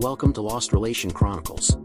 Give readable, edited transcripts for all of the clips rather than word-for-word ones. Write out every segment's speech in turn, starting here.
Welcome to Lost Relation Chronicles.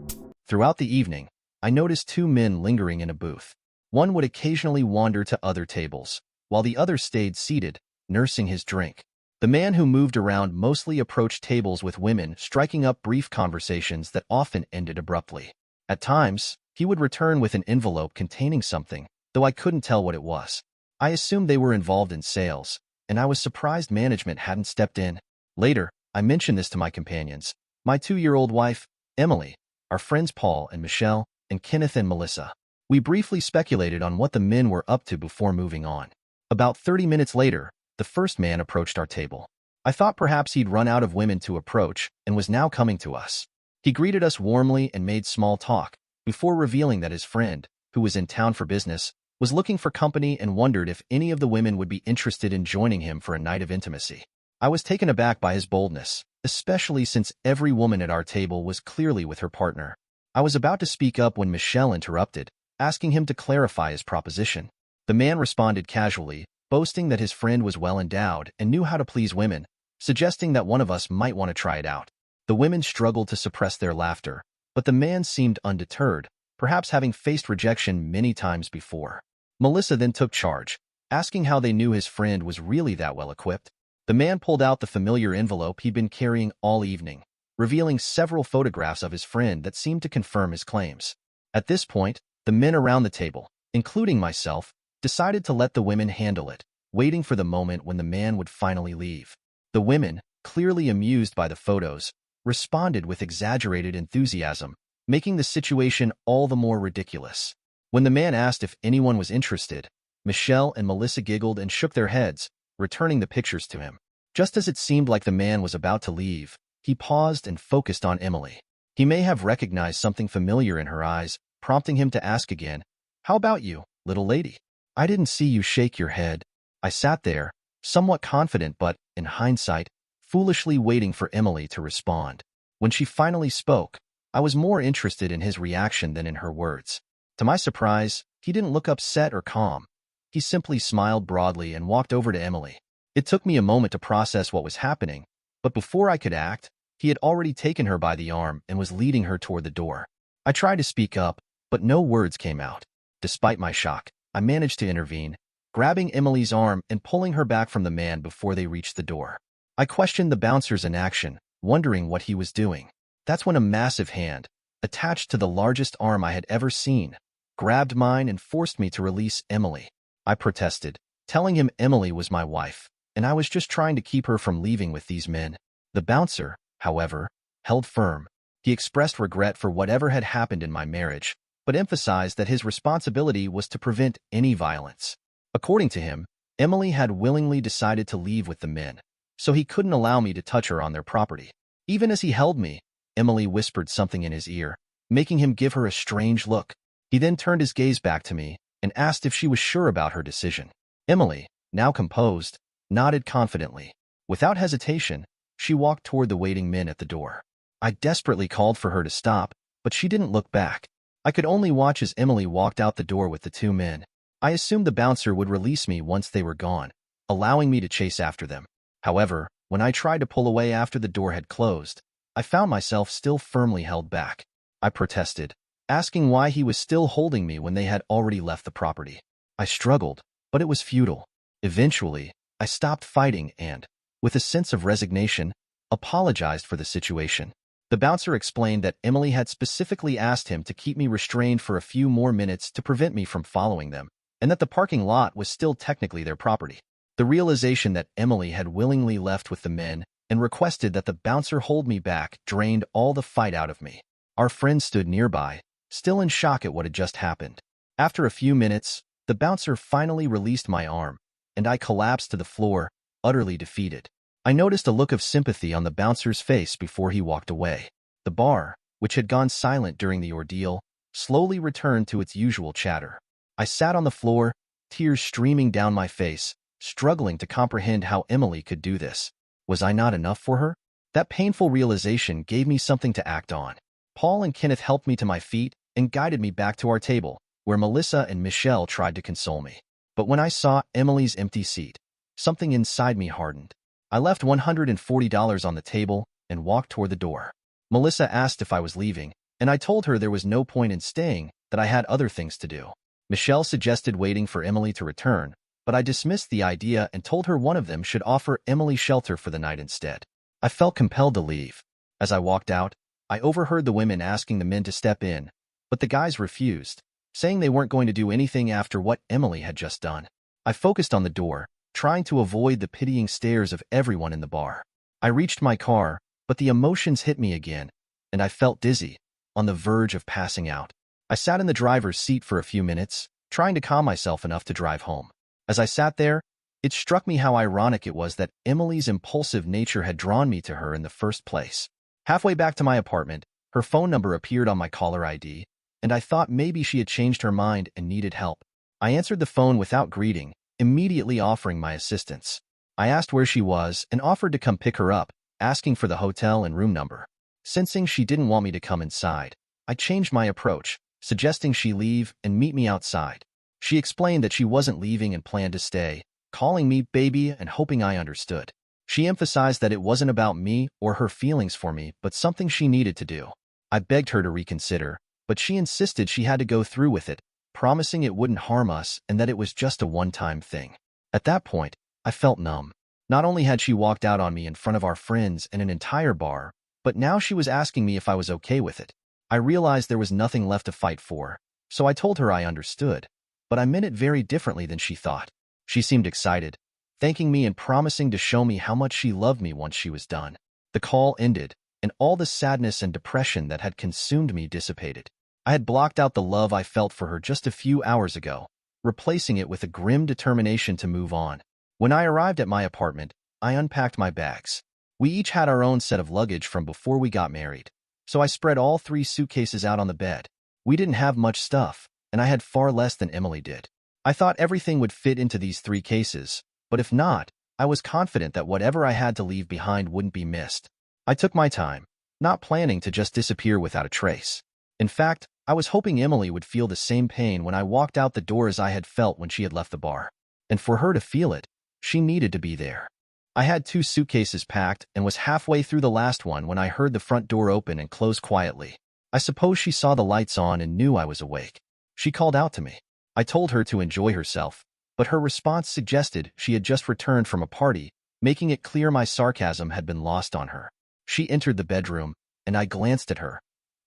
Throughout the evening, I noticed two men lingering in a booth. One would occasionally wander to other tables, while the other stayed seated, nursing his drink. The man who moved around mostly approached tables with women, striking up brief conversations that often ended abruptly. At times, he would return with an envelope containing something, though I couldn't tell what it was. I assumed they were involved in sales, and I was surprised management hadn't stepped in. Later, I mentioned this to my companions. My 2-year-old wife, Emily, our friends Paul and Michelle, and Kenneth and Melissa. We briefly speculated on what the men were up to before moving on. About 30 minutes later, the first man approached our table. I thought perhaps he'd run out of women to approach and was now coming to us. He greeted us warmly and made small talk, before revealing that his friend, who was in town for business, was looking for company and wondered if any of the women would be interested in joining him for a night of intimacy. I was taken aback by his boldness, especially since every woman at our table was clearly with her partner. I was about to speak up when Michelle interrupted, asking him to clarify his proposition. The man responded casually, boasting that his friend was well endowed and knew how to please women, suggesting that one of us might want to try it out. The women struggled to suppress their laughter, but the man seemed undeterred, perhaps having faced rejection many times before. Melissa then took charge, asking how they knew his friend was really that well equipped. The man pulled out the familiar envelope he'd been carrying all evening, revealing several photographs of his friend that seemed to confirm his claims. At this point, the men around the table, including myself, decided to let the women handle it, waiting for the moment when the man would finally leave. The women, clearly amused by the photos, responded with exaggerated enthusiasm, making the situation all the more ridiculous. When the man asked if anyone was interested, Michelle and Melissa giggled and shook their heads, returning the pictures to him. Just as it seemed like the man was about to leave, he paused and focused on Emily. He may have recognized something familiar in her eyes, prompting him to ask again, "How about you, little lady?" "I didn't see you shake your head." I sat there, somewhat confident but, in hindsight, foolishly waiting for Emily to respond. When she finally spoke, I was more interested in his reaction than in her words. To my surprise, he didn't look upset or calm. He simply smiled broadly and walked over to Emily. It took me a moment to process what was happening, but before I could act, he had already taken her by the arm and was leading her toward the door. I tried to speak up, but no words came out. Despite my shock, I managed to intervene, grabbing Emily's arm and pulling her back from the man before they reached the door. I questioned the bouncer's inaction, wondering what he was doing. That's when a massive hand, attached to the largest arm I had ever seen, grabbed mine and forced me to release Emily. I protested, telling him Emily was my wife, and I was just trying to keep her from leaving with these men. The bouncer, however, held firm. He expressed regret for whatever had happened in my marriage, but emphasized that his responsibility was to prevent any violence. According to him, Emily had willingly decided to leave with the men, so he couldn't allow me to touch her on their property. Even as he held me, Emily whispered something in his ear, making him give her a strange look. He then turned his gaze back to me and asked if she was sure about her decision. Emily, now composed, nodded confidently. Without hesitation, she walked toward the waiting men at the door. I desperately called for her to stop, but she didn't look back. I could only watch as Emily walked out the door with the two men. I assumed the bouncer would release me once they were gone, allowing me to chase after them. However, when I tried to pull away after the door had closed, I found myself still firmly held back. I protested, asking why he was still holding me when they had already left the property. I struggled, but it was futile. Eventually, I stopped fighting and, with a sense of resignation, apologized for the situation. The bouncer explained that Emily had specifically asked him to keep me restrained for a few more minutes to prevent me from following them, and that the parking lot was still technically their property. The realization that Emily had willingly left with the men and requested that the bouncer hold me back drained all the fight out of me. Our friends stood nearby, still in shock at what had just happened. After a few minutes, the bouncer finally released my arm, and I collapsed to the floor, utterly defeated. I noticed a look of sympathy on the bouncer's face before he walked away. The bar, which had gone silent during the ordeal, slowly returned to its usual chatter. I sat on the floor, tears streaming down my face, struggling to comprehend how Emily could do this. Was I not enough for her? That painful realization gave me something to act on. Paul and Kenneth helped me to my feet and guided me back to our table, where Melissa and Michelle tried to console me. But when I saw Emily's empty seat, something inside me hardened. I left $140 on the table and walked toward the door. Melissa asked if I was leaving, and I told her there was no point in staying, that I had other things to do. Michelle suggested waiting for Emily to return, but I dismissed the idea and told her one of them should offer Emily shelter for the night instead. I felt compelled to leave. As I walked out, I overheard the women asking the men to step in, but the guys refused, saying they weren't going to do anything after what Emily had just done. I focused on the door, trying to avoid the pitying stares of everyone in the bar. I reached my car, but the emotions hit me again, and I felt dizzy, on the verge of passing out. I sat in the driver's seat for a few minutes, trying to calm myself enough to drive home. As I sat there, it struck me how ironic it was that Emily's impulsive nature had drawn me to her in the first place. Halfway back to my apartment, her phone number appeared on my caller ID, and I thought maybe she had changed her mind and needed help. I answered the phone without greeting, immediately offering my assistance. I asked where she was and offered to come pick her up, asking for the hotel and room number. Sensing she didn't want me to come inside, I changed my approach, suggesting she leave and meet me outside. She explained that she wasn't leaving and planned to stay, calling me baby and hoping I understood. She emphasized that it wasn't about me or her feelings for me, but something she needed to do. I begged her to reconsider, but she insisted she had to go through with it, promising it wouldn't harm us and that it was just a one-time thing. At that point, I felt numb. Not only had she walked out on me in front of our friends and an entire bar, but now she was asking me if I was okay with it. I realized there was nothing left to fight for, so I told her I understood, but I meant it very differently than she thought. She seemed excited, thanking me and promising to show me how much she loved me once she was done. The call ended, and all the sadness and depression that had consumed me dissipated. I had blocked out the love I felt for her just a few hours ago, replacing it with a grim determination to move on. When I arrived at my apartment, I unpacked my bags. We each had our own set of luggage from before we got married, so I spread all 3 suitcases out on the bed. We didn't have much stuff, and I had far less than Emily did. I thought everything would fit into these 3 cases, but if not, I was confident that whatever I had to leave behind wouldn't be missed. I took my time, not planning to just disappear without a trace. In fact, I was hoping Emily would feel the same pain when I walked out the door as I had felt when she had left the bar. And for her to feel it, she needed to be there. I had 2 suitcases packed and was halfway through the last one when I heard the front door open and close quietly. I suppose she saw the lights on and knew I was awake. She called out to me. I told her to enjoy herself, but her response suggested she had just returned from a party, making it clear my sarcasm had been lost on her. She entered the bedroom, and I glanced at her.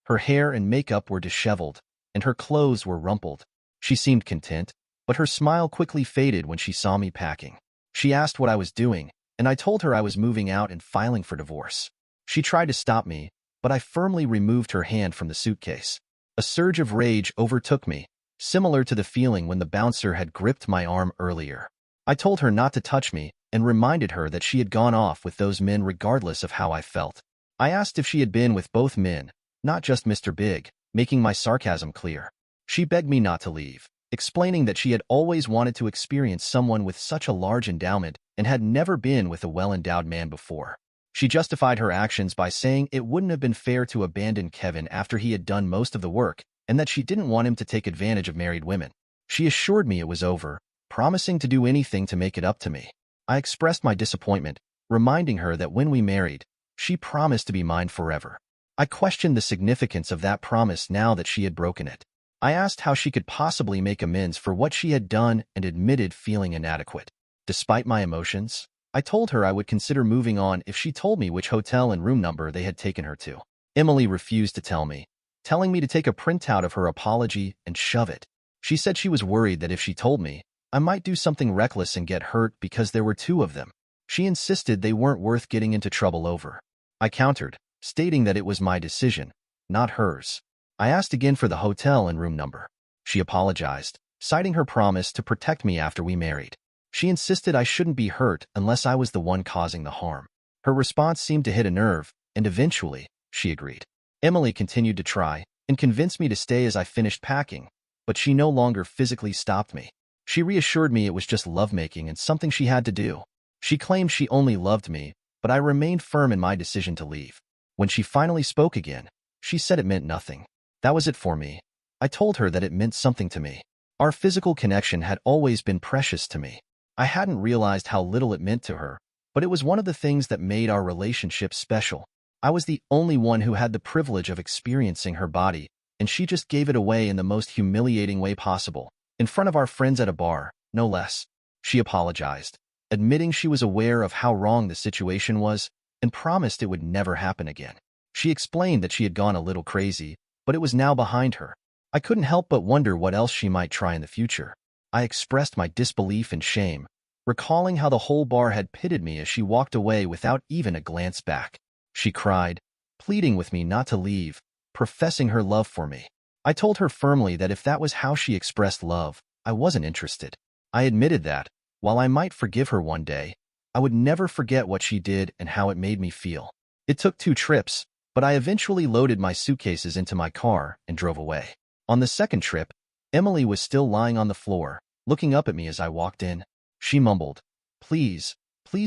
Her hair and makeup were disheveled, and her clothes were rumpled. She seemed content, but her smile quickly faded when she saw me packing. She asked what I was doing, and I told her I was moving out and filing for divorce. She tried to stop me, but I firmly removed her hand from the suitcase. A surge of rage overtook me, similar to the feeling when the bouncer had gripped my arm earlier. I told her not to touch me and reminded her that she had gone off with those men regardless of how I felt. I asked if she had been with both men, not just Mr. Big, making my sarcasm clear. She begged me not to leave, explaining that she had always wanted to experience someone with such a large endowment and had never been with a well-endowed man before. She justified her actions by saying it wouldn't have been fair to abandon Kevin after he had done most of the work, and that she didn't want him to take advantage of married women. She assured me it was over, promising to do anything to make it up to me. I expressed my disappointment, reminding her that when we married, she promised to be mine forever. I questioned the significance of that promise now that she had broken it. I asked how she could possibly make amends for what she had done and admitted feeling inadequate. Despite my emotions, I told her I would consider moving on if she told me which hotel and room number they had taken her to. Emily refused to tell me, telling me to take a printout of her apology and shove it. She said she was worried that if she told me, I might do something reckless and get hurt because there were 2 of them. She insisted they weren't worth getting into trouble over. I countered, stating that it was my decision, not hers. I asked again for the hotel and room number. She apologized, citing her promise to protect me after we married. She insisted I shouldn't be hurt unless I was the one causing the harm. Her response seemed to hit a nerve, and eventually, she agreed. Emily continued to try and convince me to stay as I finished packing, but she no longer physically stopped me. She reassured me it was just lovemaking and something she had to do. She claimed she only loved me, but I remained firm in my decision to leave. When she finally spoke again, she said it meant nothing. That was it for me. I told her that it meant something to me. Our physical connection had always been precious to me. I hadn't realized how little it meant to her, but it was one of the things that made our relationship special. I was the only one who had the privilege of experiencing her body, and she just gave it away in the most humiliating way possible, in front of our friends at a bar, no less. She apologized, admitting she was aware of how wrong the situation was, and promised it would never happen again. She explained that she had gone a little crazy, but it was now behind her. I couldn't help but wonder what else she might try in the future. I expressed my disbelief and shame, recalling how the whole bar had pitied me as she walked away without even a glance back. She cried, pleading with me not to leave, professing her love for me. I told her firmly that if that was how she expressed love, I wasn't interested. I admitted that, while I might forgive her one day, I would never forget what she did and how it made me feel. It took 2 trips, but I eventually loaded my suitcases into my car and drove away. On the second trip, Emily was still lying on the floor, looking up at me as I walked in. She mumbled, please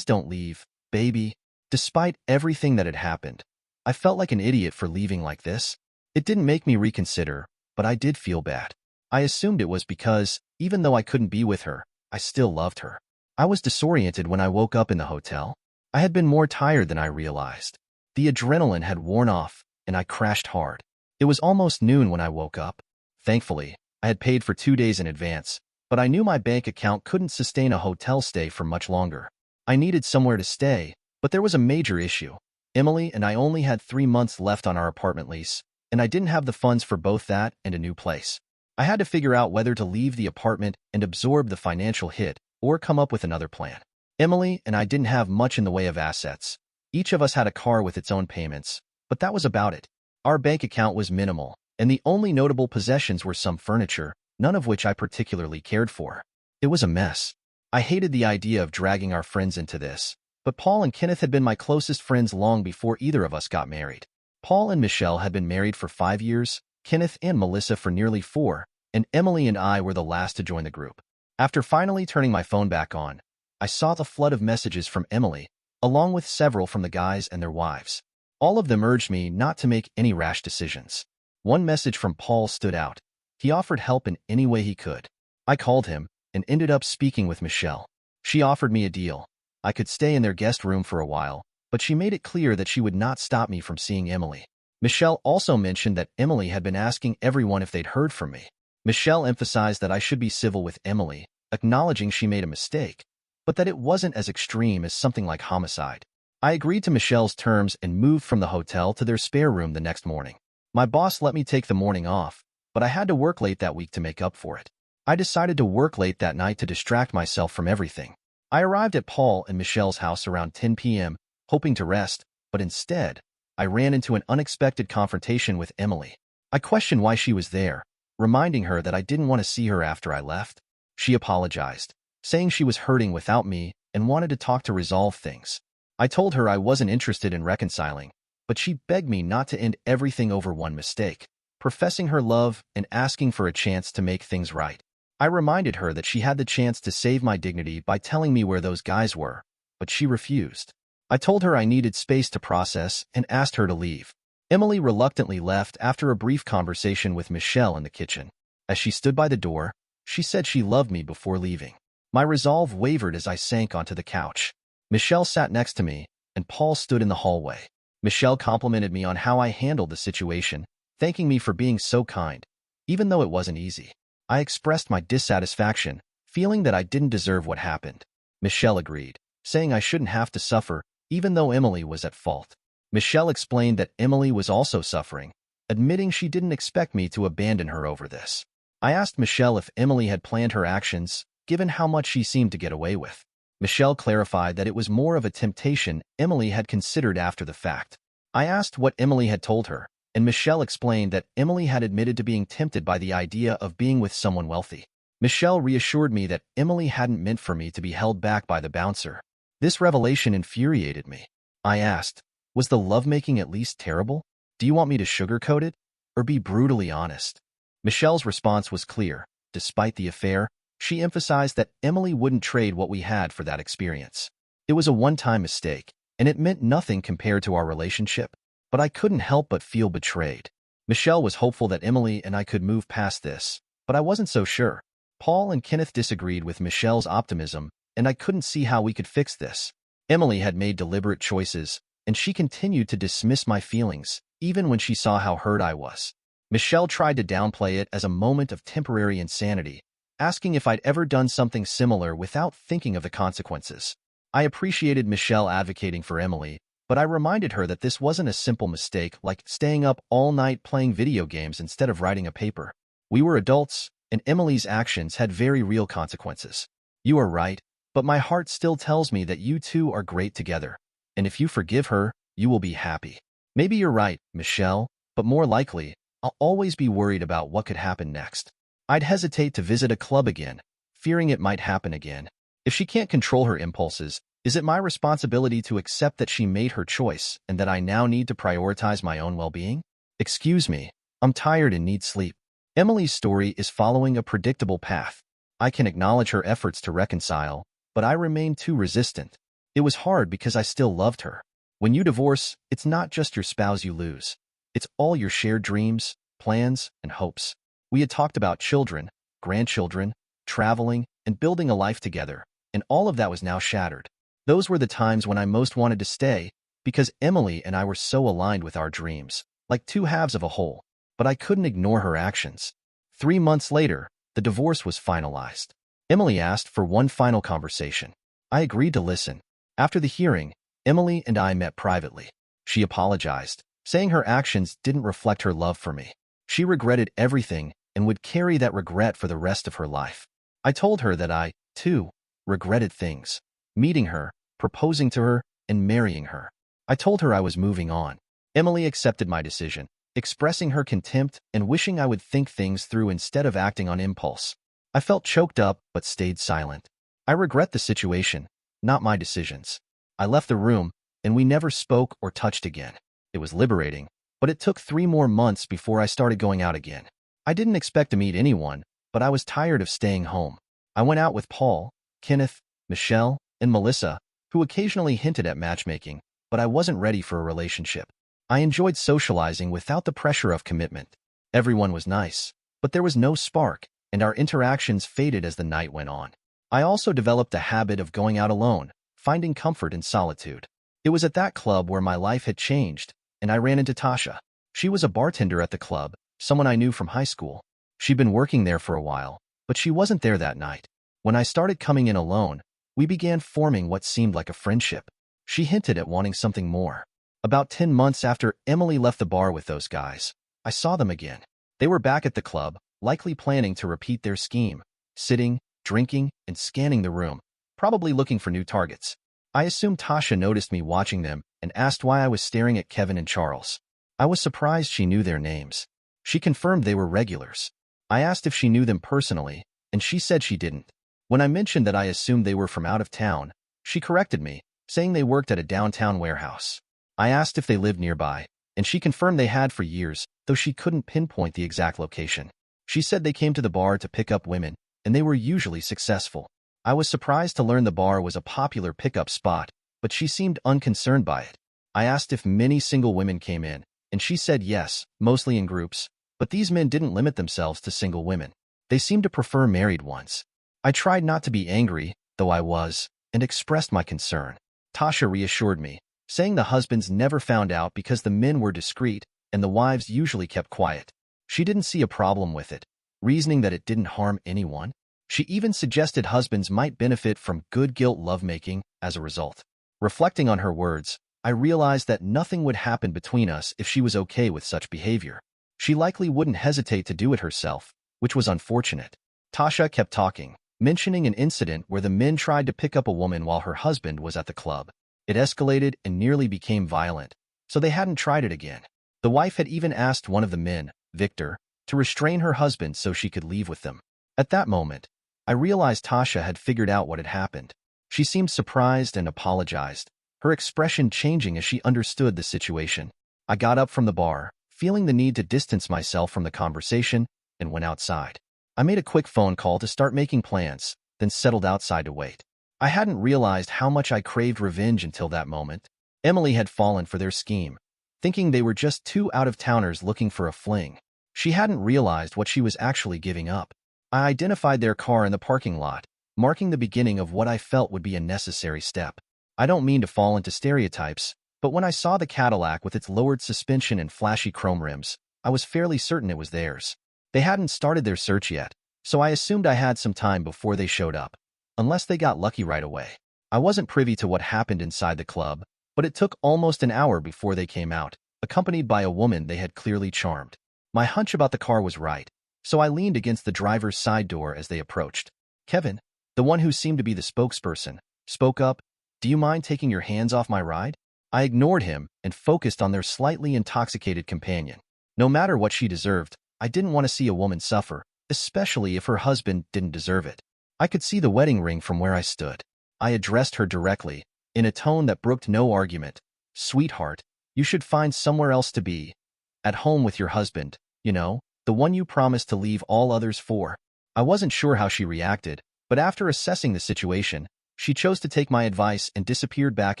don't leave, baby. Despite everything that had happened, I felt like an idiot for leaving like this. It didn't make me reconsider, but I did feel bad. I assumed it was because, even though I couldn't be with her, I still loved her. I was disoriented when I woke up in the hotel. I had been more tired than I realized. The adrenaline had worn off, and I crashed hard. It was almost noon when I woke up. Thankfully, I had paid for 2 days in advance, but I knew my bank account couldn't sustain a hotel stay for much longer. I needed somewhere to stay, but there was a major issue. Emily and I only had 3 months left on our apartment lease, and I didn't have the funds for both that and a new place. I had to figure out whether to leave the apartment and absorb the financial hit or come up with another plan. Emily and I didn't have much in the way of assets. Each of us had a car with its own payments, but that was about it. Our bank account was minimal, and the only notable possessions were some furniture, none of which I particularly cared for. It was a mess. I hated the idea of dragging our friends into this, but Paul and Kenneth had been my closest friends long before either of us got married. Paul and Michelle had been married for 5 years, Kenneth and Melissa for nearly 4, and Emily and I were the last to join the group. After finally turning my phone back on, I saw the flood of messages from Emily, along with several from the guys and their wives. All of them urged me not to make any rash decisions. One message from Paul stood out. He offered help in any way he could. I called him and ended up speaking with Michelle. She offered me a deal. I could stay in their guest room for a while, but she made it clear that she would not stop me from seeing Emily. Michelle also mentioned that Emily had been asking everyone if they'd heard from me. Michelle emphasized that I should be civil with Emily, acknowledging she made a mistake, but that it wasn't as extreme as something like homicide. I agreed to Michelle's terms and moved from the hotel to their spare room the next morning. My boss let me take the morning off, but I had to work late that week to make up for it. I decided to work late that night to distract myself from everything. I arrived at Paul and Michelle's house around 10 p.m., hoping to rest, but instead, I ran into an unexpected confrontation with Emily. I questioned why she was there, reminding her that I didn't want to see her after I left. She apologized, saying she was hurting without me and wanted to talk to resolve things. I told her I wasn't interested in reconciling, but she begged me not to end everything over one mistake, professing her love and asking for a chance to make things right. I reminded her that she had the chance to save my dignity by telling me where those guys were, but she refused. I told her I needed space to process and asked her to leave. Emily reluctantly left after a brief conversation with Michelle in the kitchen. As she stood by the door, she said she loved me before leaving. My resolve wavered as I sank onto the couch. Michelle sat next to me, and Paul stood in the hallway. Michelle complimented me on how I handled the situation, thanking me for being so kind, even though it wasn't easy. I expressed my dissatisfaction, feeling that I didn't deserve what happened. Michelle agreed, saying I shouldn't have to suffer, even though Emily was at fault. Michelle explained that Emily was also suffering, admitting she didn't expect me to abandon her over this. I asked Michelle if Emily had planned her actions, given how much she seemed to get away with. Michelle clarified that it was more of a temptation Emily had considered after the fact. I asked what Emily had told her, and Michelle explained that Emily had admitted to being tempted by the idea of being with someone wealthy. Michelle reassured me that Emily hadn't meant for me to be held back by the bouncer. This revelation infuriated me. I asked, was the lovemaking at least terrible? Do you want me to sugarcoat it, or be brutally honest? Michelle's response was clear. Despite the affair, she emphasized that Emily wouldn't trade what we had for that experience. It was a one-time mistake, and it meant nothing compared to our relationship, but I couldn't help but feel betrayed. Michelle was hopeful that Emily and I could move past this, but I wasn't so sure. Paul and Kenneth disagreed with Michelle's optimism, and I couldn't see how we could fix this. Emily had made deliberate choices, and she continued to dismiss my feelings, even when she saw how hurt I was. Michelle tried to downplay it as a moment of temporary insanity, asking if I'd ever done something similar without thinking of the consequences. I appreciated Michelle advocating for Emily, but I reminded her that this wasn't a simple mistake like staying up all night playing video games instead of writing a paper. We were adults, and Emily's actions had very real consequences. You are right, but my heart still tells me that you two are great together, and if you forgive her, you will be happy. Maybe you're right, Michelle, but more likely, I'll always be worried about what could happen next. I'd hesitate to visit a club again, fearing it might happen again. If she can't control her impulses, is it my responsibility to accept that she made her choice and that I now need to prioritize my own well-being? Excuse me, I'm tired and need sleep. Emily's story is following a predictable path. I can acknowledge her efforts to reconcile, but I remain too resistant. It was hard because I still loved her. When you divorce, it's not just your spouse you lose. It's all your shared dreams, plans, and hopes. We had talked about children, grandchildren, traveling, and building a life together, and all of that was now shattered. Those were the times when I most wanted to stay, because Emily and I were so aligned with our dreams, like two halves of a whole. But I couldn't ignore her actions. 3 months later, the divorce was finalized. Emily asked for one final conversation. I agreed to listen. After the hearing, Emily and I met privately. She apologized, saying her actions didn't reflect her love for me. She regretted everything and would carry that regret for the rest of her life. I told her that I, too, regretted things. Meeting her, proposing to her, and marrying her. I told her I was moving on. Emily accepted my decision, expressing her contempt and wishing I would think things through instead of acting on impulse. I felt choked up but stayed silent. I regret the situation, not my decisions. I left the room, and we never spoke or touched again. It was liberating, but it took 3 more months before I started going out again. I didn't expect to meet anyone, but I was tired of staying home. I went out with Paul, Kenneth, Michelle, and Melissa, who occasionally hinted at matchmaking, but I wasn't ready for a relationship. I enjoyed socializing without the pressure of commitment. Everyone was nice, but there was no spark, and our interactions faded as the night went on. I also developed a habit of going out alone, finding comfort in solitude. It was at that club where my life had changed, and I ran into Tasha. She was a bartender at the club, someone I knew from high school. She'd been working there for a while, but she wasn't there that night. When I started coming in alone, we began forming what seemed like a friendship. She hinted at wanting something more. About 10 months after Emily left the bar with those guys, I saw them again. They were back at the club, likely planning to repeat their scheme, sitting, drinking, and scanning the room, probably looking for new targets. I assumed Tasha noticed me watching them and asked why I was staring at Kevin and Charles. I was surprised she knew their names. She confirmed they were regulars. I asked if she knew them personally, and she said she didn't. When I mentioned that I assumed they were from out of town, she corrected me, saying they worked at a downtown warehouse. I asked if they lived nearby, and she confirmed they had for years, though she couldn't pinpoint the exact location. She said they came to the bar to pick up women, and they were usually successful. I was surprised to learn the bar was a popular pickup spot, but she seemed unconcerned by it. I asked if many single women came in, and she said yes, mostly in groups, but these men didn't limit themselves to single women. They seemed to prefer married ones. I tried not to be angry, though I was, and expressed my concern. Tasha reassured me, saying the husbands never found out because the men were discreet and the wives usually kept quiet. She didn't see a problem with it, reasoning that it didn't harm anyone. She even suggested husbands might benefit from good guilt lovemaking as a result. Reflecting on her words, I realized that nothing would happen between us if she was okay with such behavior. She likely wouldn't hesitate to do it herself, which was unfortunate. Tasha kept talking, mentioning an incident where the men tried to pick up a woman while her husband was at the club. It escalated and nearly became violent, so they hadn't tried it again. The wife had even asked one of the men, Victor, to restrain her husband so she could leave with them. At that moment, I realized Tasha had figured out what had happened. She seemed surprised and apologized, her expression changing as she understood the situation. I got up from the bar, feeling the need to distance myself from the conversation, and went outside. I made a quick phone call to start making plans, then settled outside to wait. I hadn't realized how much I craved revenge until that moment. Emily had fallen for their scheme, thinking they were just 2 out-of-towners looking for a fling. She hadn't realized what she was actually giving up. I identified their car in the parking lot, marking the beginning of what I felt would be a necessary step. I don't mean to fall into stereotypes, But when I saw the Cadillac with its lowered suspension and flashy chrome rims, I was fairly certain it was theirs. They hadn't started their search yet, so I assumed I had some time before they showed up, unless they got lucky right away. I wasn't privy to what happened inside the club, but it took almost an hour before they came out, accompanied by a woman they had clearly charmed. My hunch about the car was right, so I leaned against the driver's side door as they approached. Kevin, the one who seemed to be the spokesperson, spoke up, "Do you mind taking your hands off my ride?" I ignored him and focused on their slightly intoxicated companion. No matter what she deserved, I didn't want to see a woman suffer, especially if her husband didn't deserve it. I could see the wedding ring from where I stood. I addressed her directly, in a tone that brooked no argument. "Sweetheart, you should find somewhere else to be. At home with your husband, you know, the one you promised to leave all others for." I wasn't sure how she reacted, but after assessing the situation, she chose to take my advice and disappeared back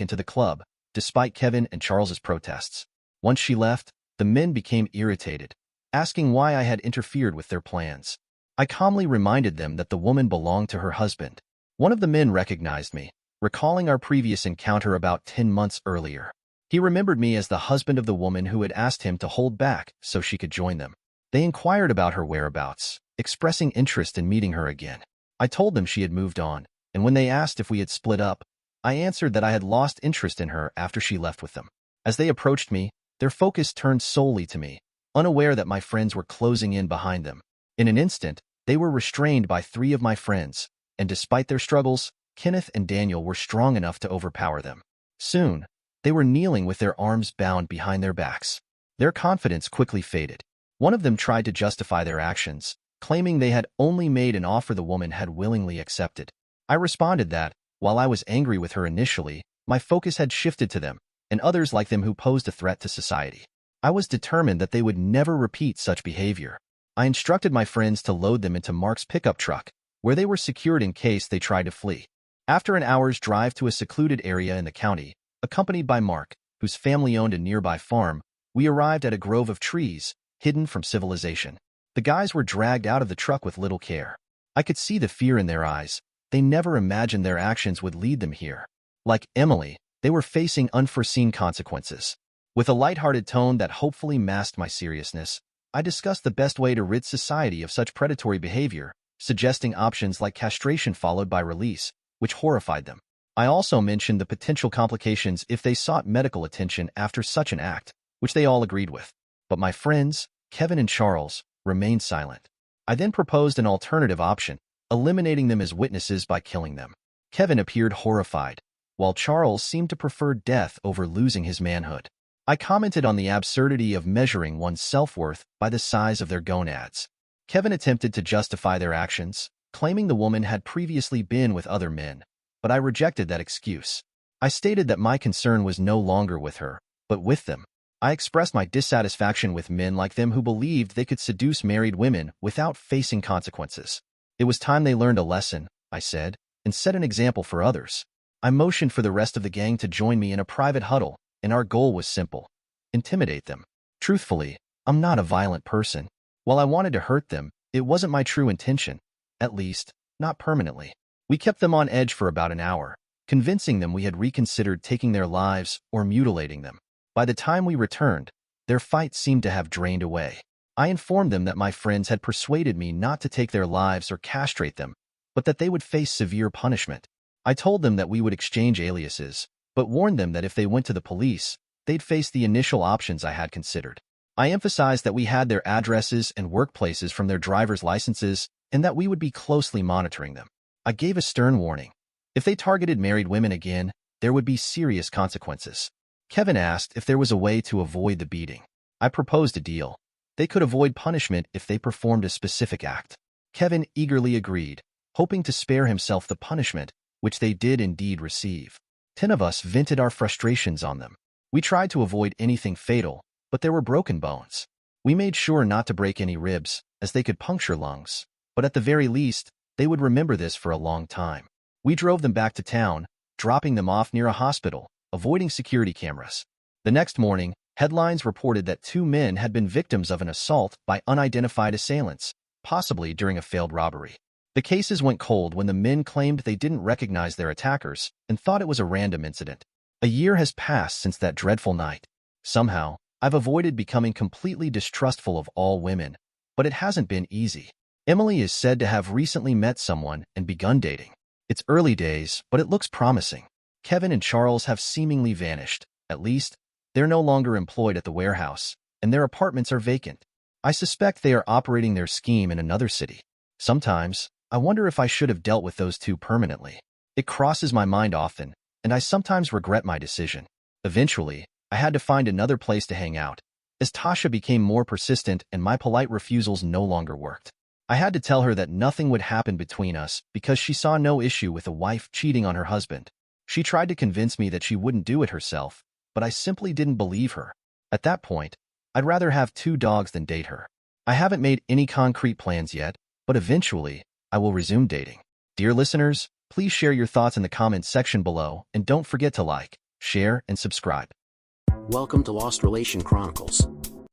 into the club, despite Kevin and Charles's protests. Once she left, the men became irritated, asking why I had interfered with their plans. I calmly reminded them that the woman belonged to her husband. One of the men recognized me, recalling our previous encounter about 10 months earlier. He remembered me as the husband of the woman who had asked him to hold back so she could join them. They inquired about her whereabouts, expressing interest in meeting her again. I told them she had moved on, and when they asked if we had split up, I answered that I had lost interest in her after she left with them. As they approached me, their focus turned solely to me, unaware that my friends were closing in behind them. In an instant, they were restrained by 3 of my friends, and despite their struggles, Kenneth and Daniel were strong enough to overpower them. Soon, they were kneeling with their arms bound behind their backs. Their confidence quickly faded. One of them tried to justify their actions, claiming they had only made an offer the woman had willingly accepted. I responded that, while I was angry with her initially, my focus had shifted to them, and others like them who posed a threat to society. I was determined that they would never repeat such behavior. I instructed my friends to load them into Mark's pickup truck, where they were secured in case they tried to flee. After an hour's drive to a secluded area in the county, accompanied by Mark, whose family owned a nearby farm, we arrived at a grove of trees, hidden from civilization. The guys were dragged out of the truck with little care. I could see the fear in their eyes. They never imagined their actions would lead them here. Like Emily, they were facing unforeseen consequences. With a lighthearted tone that hopefully masked my seriousness, I discussed the best way to rid society of such predatory behavior, suggesting options like castration followed by release, which horrified them. I also mentioned the potential complications if they sought medical attention after such an act, which they all agreed with. But my friends, Kevin and Charles, remained silent. I then proposed an alternative option, eliminating them as witnesses by killing them. Kevin appeared horrified, while Charles seemed to prefer death over losing his manhood. I commented on the absurdity of measuring one's self-worth by the size of their gonads. Kevin attempted to justify their actions, claiming the woman had previously been with other men, but I rejected that excuse. I stated that my concern was no longer with her, but with them. I expressed my dissatisfaction with men like them who believed they could seduce married women without facing consequences. It was time they learned a lesson, I said, and set an example for others. I motioned for the rest of the gang to join me in a private huddle, and our goal was simple: intimidate them. Truthfully, I'm not a violent person. While I wanted to hurt them, it wasn't my true intention, at least, not permanently. We kept them on edge for about an hour, convincing them we had reconsidered taking their lives or mutilating them. By the time we returned, their fight seemed to have drained away. I informed them that my friends had persuaded me not to take their lives or castrate them, but that they would face severe punishment. I told them that we would exchange aliases, but warned them that if they went to the police, they'd face the initial options I had considered. I emphasized that we had their addresses and workplaces from their driver's licenses and that we would be closely monitoring them. I gave a stern warning. If they targeted married women again, there would be serious consequences. Kevin asked if there was a way to avoid the beating. I proposed a deal. They could avoid punishment if they performed a specific act. Kevin eagerly agreed, hoping to spare himself the punishment, which they did indeed receive. 10 of us vented our frustrations on them. We tried to avoid anything fatal, but there were broken bones. We made sure not to break any ribs, as they could puncture lungs, but at the very least, they would remember this for a long time. We drove them back to town, dropping them off near a hospital, avoiding security cameras. The next morning, headlines reported that 2 men had been victims of an assault by unidentified assailants, possibly during a failed robbery. The cases went cold when the men claimed they didn't recognize their attackers and thought it was a random incident. A year has passed since that dreadful night. Somehow, I've avoided becoming completely distrustful of all women, but it hasn't been easy. Emily is said to have recently met someone and begun dating. It's early days, but it looks promising. Kevin and Charles have seemingly vanished. At least, they're no longer employed at the warehouse, and their apartments are vacant. I suspect they are operating their scheme in another city. Sometimes, I wonder if I should have dealt with those two permanently. It crosses my mind often, and I sometimes regret my decision. Eventually, I had to find another place to hang out, as Tasha became more persistent and my polite refusals no longer worked. I had to tell her that nothing would happen between us because she saw no issue with a wife cheating on her husband. She tried to convince me that she wouldn't do it herself, but I simply didn't believe her. At that point, I'd rather have 2 dogs than date her. I haven't made any concrete plans yet, but eventually, I will resume dating. Dear listeners, please share your thoughts in the comments section below, and don't forget to like, share, and subscribe. Welcome to Lost Relation Chronicles.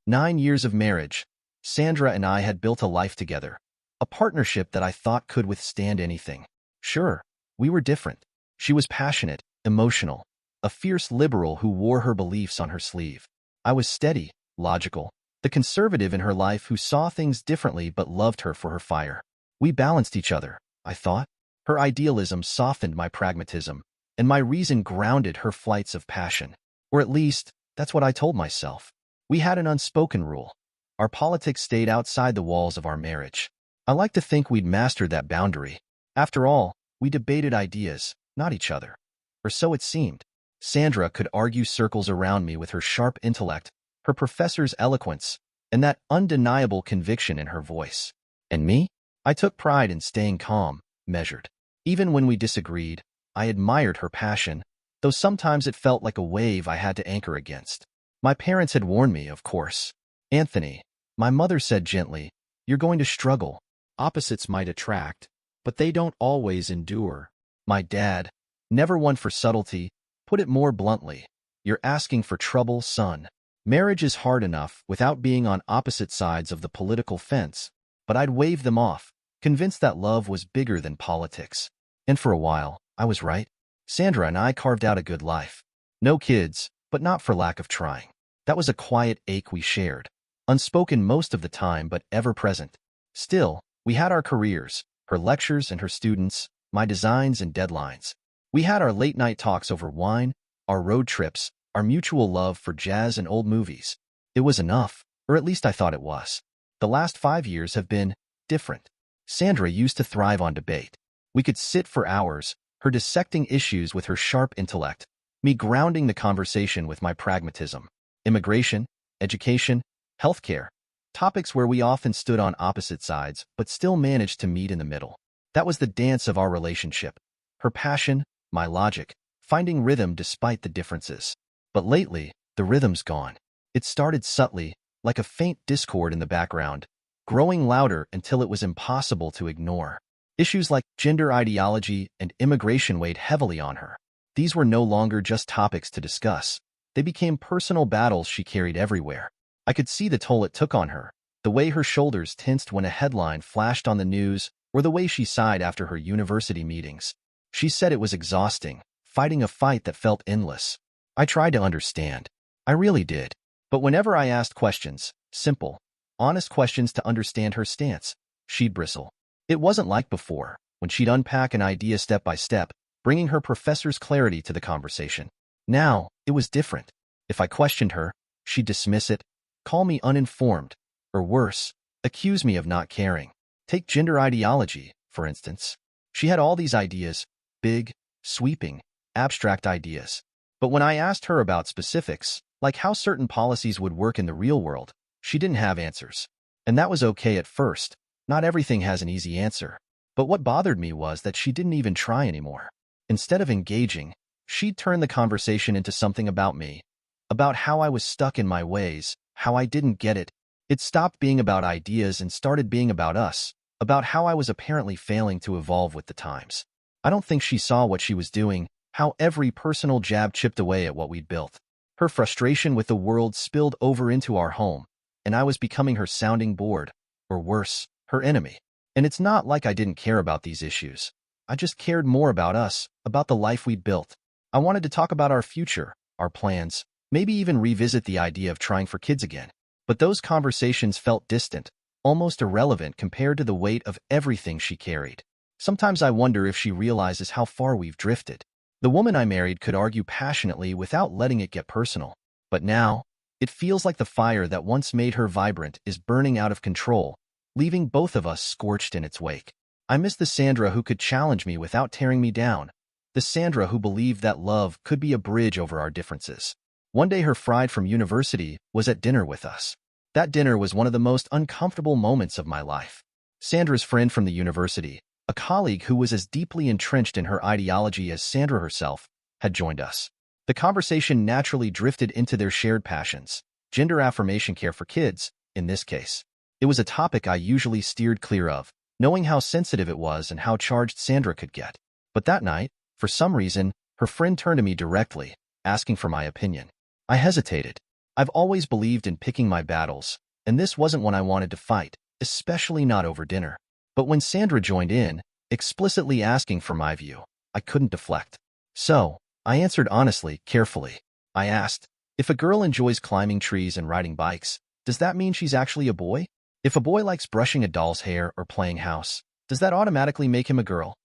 9 years of marriage. Sandra and I had built a life together, a partnership that I thought could withstand anything. Sure, we were different. She was passionate, emotional, a fierce liberal who wore her beliefs on her sleeve. I was steady, logical, the conservative in her life who saw things differently but loved her for her fire. We balanced each other, I thought. Her idealism softened my pragmatism, and my reason grounded her flights of passion. Or at least, that's what I told myself. We had an unspoken rule. Our politics stayed outside the walls of our marriage. I like to think we'd mastered that boundary. After all, we debated ideas, not each other. Or so it seemed. Sandra could argue circles around me with her sharp intellect, her professor's eloquence, and that undeniable conviction in her voice. And me? I took pride in staying calm, measured. Even when we disagreed, I admired her passion, though sometimes it felt like a wave I had to anchor against. My parents had warned me, of course. Anthony, my mother said gently, you're going to struggle. Opposites might attract, but they don't always endure. My dad, never one for subtlety, put it more bluntly. You're asking for trouble, son. Marriage is hard enough without being on opposite sides of the political fence, but I'd wave them off, convinced that love was bigger than politics. And for a while, I was right. Sandra and I carved out a good life. No kids, but not for lack of trying. That was a quiet ache we shared, unspoken most of the time but ever present. Still, we had our careers, her lectures and her students, my designs and deadlines. We had our late-night talks over wine, our road trips, our mutual love for jazz and old movies. It was enough, or at least I thought it was. The last 5 years have been different. Sandra used to thrive on debate. We could sit for hours, her dissecting issues with her sharp intellect, me grounding the conversation with my pragmatism. Immigration, education, healthcare, topics where we often stood on opposite sides but still managed to meet in the middle. That was the dance of our relationship. Her passion, my logic, finding rhythm despite the differences. But lately, the rhythm's gone. It started subtly, like a faint discord in the background, growing louder until it was impossible to ignore. Issues like gender ideology and immigration weighed heavily on her. These were no longer just topics to discuss. They became personal battles she carried everywhere. I could see the toll it took on her, the way her shoulders tensed when a headline flashed on the news, or the way she sighed after her university meetings. She said it was exhausting, fighting a fight that felt endless. I tried to understand. I really did. But whenever I asked questions, simple, honest questions to understand her stance, she'd bristle. It wasn't like before, when she'd unpack an idea step by step, bringing her professor's clarity to the conversation. Now, it was different. If I questioned her, she'd dismiss it, call me uninformed, or worse, accuse me of not caring. Take gender ideology, for instance. She had all these ideas, big, sweeping, abstract ideas. But when I asked her about specifics, like how certain policies would work in the real world, she didn't have answers. And that was okay at first. Not everything has an easy answer. But what bothered me was that she didn't even try anymore. Instead of engaging, she'd turn the conversation into something about me, about how I was stuck in my ways, how I didn't get it. It stopped being about ideas and started being about us, about how I was apparently failing to evolve with the times. I don't think she saw what she was doing, how every personal jab chipped away at what we'd built. Her frustration with the world spilled over into our home, and I was becoming her sounding board, or worse, her enemy. And it's not like I didn't care about these issues. I just cared more about us, about the life we'd built. I wanted to talk about our future, our plans, maybe even revisit the idea of trying for kids again. But those conversations felt distant, almost irrelevant compared to the weight of everything she carried. Sometimes I wonder if she realizes how far we've drifted. The woman I married could argue passionately without letting it get personal. But now, it feels like the fire that once made her vibrant is burning out of control, leaving both of us scorched in its wake. I miss the Sandra who could challenge me without tearing me down, the Sandra who believed that love could be a bridge over our differences. One day her friend from university was at dinner with us. That dinner was one of the most uncomfortable moments of my life. Sandra's friend from the university, a colleague who was as deeply entrenched in her ideology as Sandra herself, had joined us. The conversation naturally drifted into their shared passions, gender affirmation care for kids, in this case. It was a topic I usually steered clear of, knowing how sensitive it was and how charged Sandra could get. But that night, for some reason, her friend turned to me directly, asking for my opinion. I hesitated. I've always believed in picking my battles, and this wasn't one I wanted to fight, especially not over dinner. But when Sandra joined in, explicitly asking for my view, I couldn't deflect. So, I answered honestly, carefully. I asked, if a girl enjoys climbing trees and riding bikes, does that mean she's actually a boy? If a boy likes brushing a doll's hair or playing house, does that automatically make him a girl?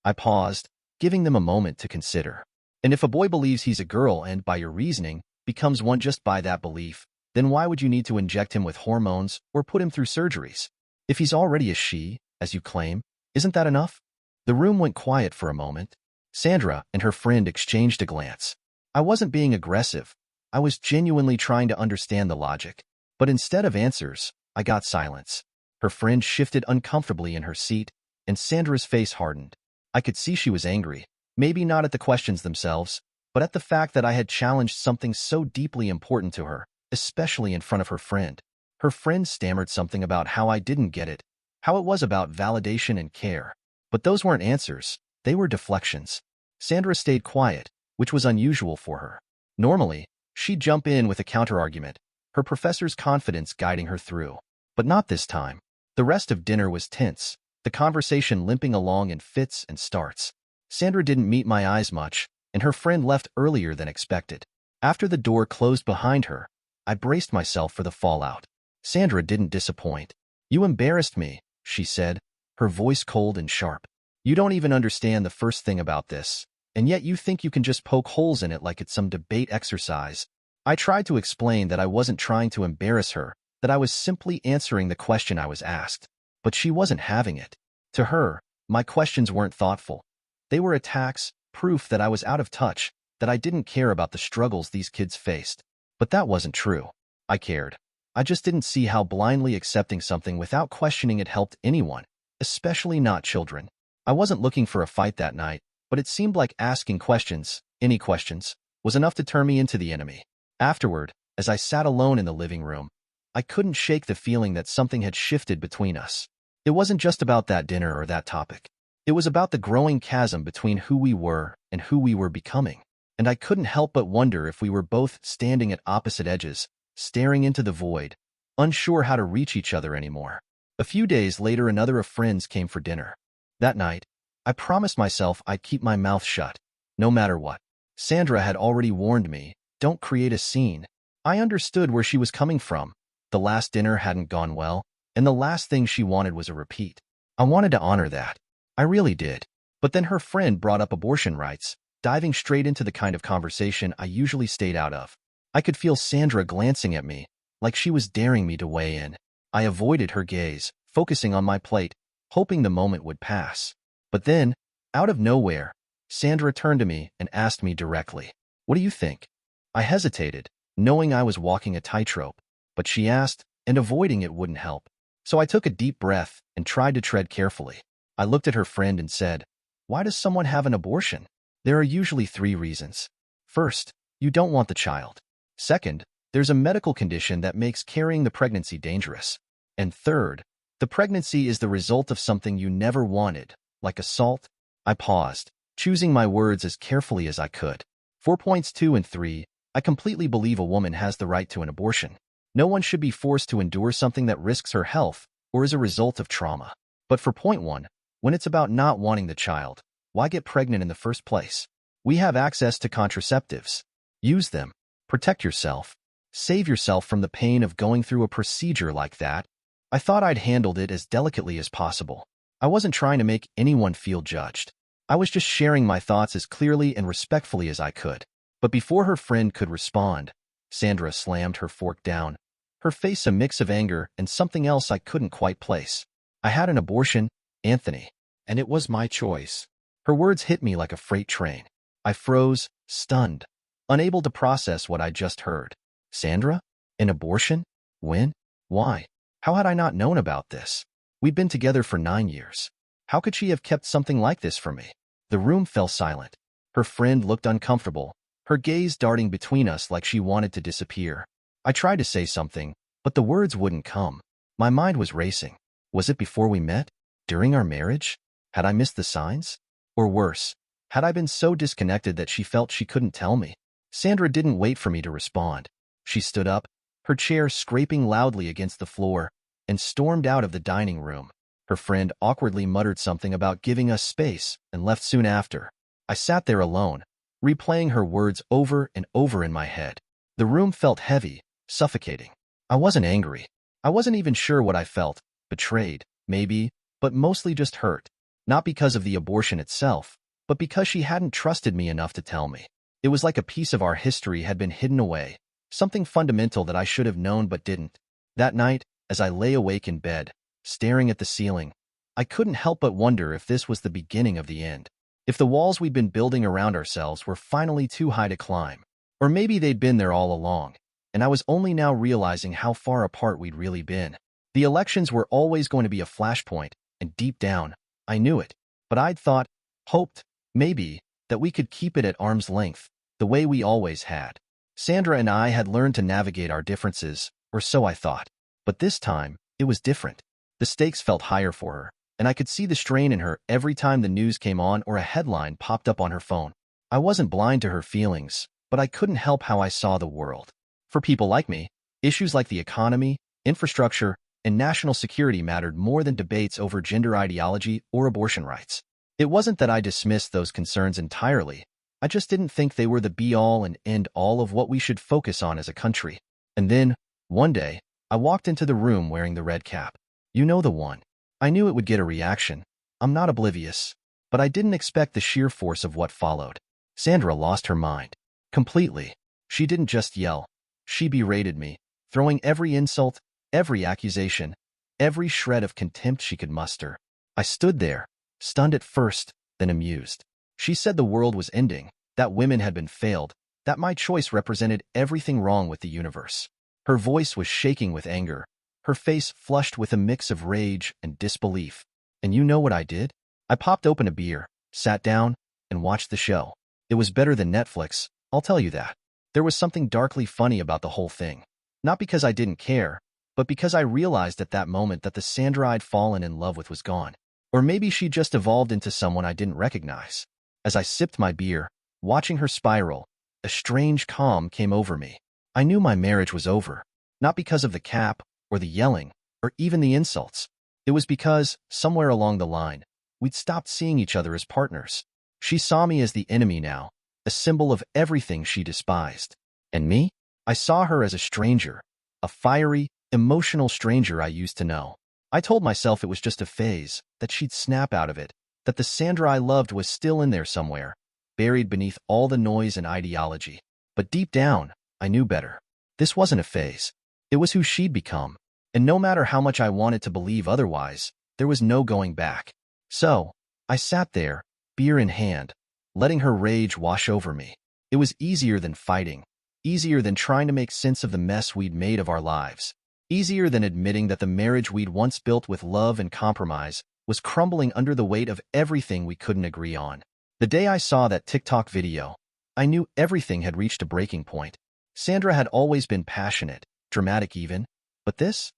I paused, giving them a moment to consider. And if a boy believes he's a girl and, by your reasoning, becomes one just by that belief, then why would you need to inject him with hormones or put him through surgeries? If he's already a she, as you claim, isn't that enough? The room went quiet for a moment. Sandra and her friend exchanged a glance. I wasn't being aggressive. I was genuinely trying to understand the logic. But instead of answers, I got silence. Her friend shifted uncomfortably in her seat, and Sandra's face hardened. I could see she was angry, maybe not at the questions themselves, but at the fact that I had challenged something so deeply important to her, especially in front of her friend. Her friend stammered something about how I didn't get it, how it was about validation and care. But those weren't answers, they were deflections. Sandra stayed quiet, which was unusual for her. Normally, she'd jump in with a counterargument, her professor's confidence guiding her through. But not this time. The rest of dinner was tense, the conversation limping along in fits and starts. Sandra didn't meet my eyes much, and her friend left earlier than expected. After the door closed behind her, I braced myself for the fallout. Sandra didn't disappoint. You embarrassed me, she said, her voice cold and sharp. You don't even understand the first thing about this, and yet you think you can just poke holes in it like it's some debate exercise. I tried to explain that I wasn't trying to embarrass her, that I was simply answering the question I was asked. But she wasn't having it. To her, my questions weren't thoughtful. They were attacks, proof that I was out of touch, that I didn't care about the struggles these kids faced. But that wasn't true. I cared. I just didn't see how blindly accepting something without questioning it helped anyone, especially not children. I wasn't looking for a fight that night, but it seemed like asking questions, any questions, was enough to turn me into the enemy. Afterward, as I sat alone in the living room, I couldn't shake the feeling that something had shifted between us. It wasn't just about that dinner or that topic. It was about the growing chasm between who we were and who we were becoming. And I couldn't help but wonder if we were both standing at opposite edges, staring into the void, unsure how to reach each other anymore. A few days later, another of friends came for dinner. That night, I promised myself I'd keep my mouth shut, no matter what. Sandra had already warned me, don't create a scene. I understood where she was coming from. The last dinner hadn't gone well, and the last thing she wanted was a repeat. I wanted to honor that. I really did. But then her friend brought up abortion rights, diving straight into the kind of conversation I usually stayed out of. I could feel Sandra glancing at me, like she was daring me to weigh in. I avoided her gaze, focusing on my plate, hoping the moment would pass. But then, out of nowhere, Sandra turned to me and asked me directly, "What do you think?" I hesitated, knowing I was walking a tightrope, but she asked, and avoiding it wouldn't help. So I took a deep breath and tried to tread carefully. I looked at her friend and said, "Why does someone have an abortion?" There are usually 3 reasons. First, you don't want the child. Second, there's a medical condition that makes carrying the pregnancy dangerous. And third, the pregnancy is the result of something you never wanted, like assault. I paused, choosing my words as carefully as I could. For points 2 and 3, I completely believe a woman has the right to an abortion. No one should be forced to endure something that risks her health or is a result of trauma. But for point 1, when it's about not wanting the child, why get pregnant in the first place? We have access to contraceptives. Use them. Protect yourself. Save yourself from the pain of going through a procedure like that. I thought I'd handled it as delicately as possible. I wasn't trying to make anyone feel judged. I was just sharing my thoughts as clearly and respectfully as I could. But before her friend could respond, Sandra slammed her fork down, her face a mix of anger and something else I couldn't quite place. I had an abortion, Anthony, and it was my choice. Her words hit me like a freight train. I froze, stunned, unable to process what I just heard. Sandra? An abortion? When? Why? How had I not known about this? We'd been together for 9 years. How could she have kept something like this from me? The room fell silent. Her friend looked uncomfortable, her gaze darting between us like she wanted to disappear. I tried to say something, but the words wouldn't come. My mind was racing. Was it before we met? During our marriage? Had I missed the signs? Or worse, had I been so disconnected that she felt she couldn't tell me? Sandra didn't wait for me to respond. She stood up, her chair scraping loudly against the floor, and stormed out of the dining room. Her friend awkwardly muttered something about giving us space and left soon after. I sat there alone, replaying her words over and over in my head. The room felt heavy, suffocating. I wasn't angry. I wasn't even sure what I felt. Betrayed, maybe, but mostly just hurt. Not because of the abortion itself, but because she hadn't trusted me enough to tell me. It was like a piece of our history had been hidden away, something fundamental that I should have known but didn't. That night, as I lay awake in bed, staring at the ceiling, I couldn't help but wonder if this was the beginning of the end. If the walls we'd been building around ourselves were finally too high to climb. Or maybe they'd been there all along, and I was only now realizing how far apart we'd really been. The elections were always going to be a flashpoint, and deep down, I knew it. But I'd thought, hoped, maybe, that we could keep it at arm's length, the way we always had. Sandra and I had learned to navigate our differences, or so I thought. But this time, it was different. The stakes felt higher for her, and I could see the strain in her every time the news came on or a headline popped up on her phone. I wasn't blind to her feelings, but I couldn't help how I saw the world. For people like me, issues like the economy, infrastructure, and national security mattered more than debates over gender ideology or abortion rights. It wasn't that I dismissed those concerns entirely. I just didn't think they were the be-all and end-all of what we should focus on as a country. And then, one day, I walked into the room wearing the red cap. You know the one. I knew it would get a reaction. I'm not oblivious. But I didn't expect the sheer force of what followed. Sandra lost her mind. Completely. She didn't just yell. She berated me, throwing every insult, every accusation, every shred of contempt she could muster. I stood there, stunned at first, then amused. She said the world was ending, that women had been failed, that my choice represented everything wrong with the universe. Her voice was shaking with anger, her face flushed with a mix of rage and disbelief. And you know what I did? I popped open a beer, sat down, and watched the show. It was better than Netflix, I'll tell you that. There was something darkly funny about the whole thing. Not because I didn't care, but because I realized at that moment that the Sandra I'd fallen in love with was gone. Or maybe she just evolved into someone I didn't recognize. As I sipped my beer, watching her spiral, a strange calm came over me. I knew my marriage was over, not because of the cap, or the yelling, or even the insults. It was because, somewhere along the line, we'd stopped seeing each other as partners. She saw me as the enemy now, a symbol of everything she despised. And me? I saw her as a stranger, a fiery, emotional stranger I used to know. I told myself it was just a phase, that she'd snap out of it, that the Sandra I loved was still in there somewhere, buried beneath all the noise and ideology. But deep down, I knew better. This wasn't a phase. It was who she'd become. And no matter how much I wanted to believe otherwise, there was no going back. So, I sat there, beer in hand, letting her rage wash over me. It was easier than fighting, easier than trying to make sense of the mess we'd made of our lives, easier than admitting that the marriage we'd once built with love and compromise was crumbling under the weight of everything we couldn't agree on. The day I saw that TikTok video, I knew everything had reached a breaking point. Sandra had always been passionate, dramatic even, but this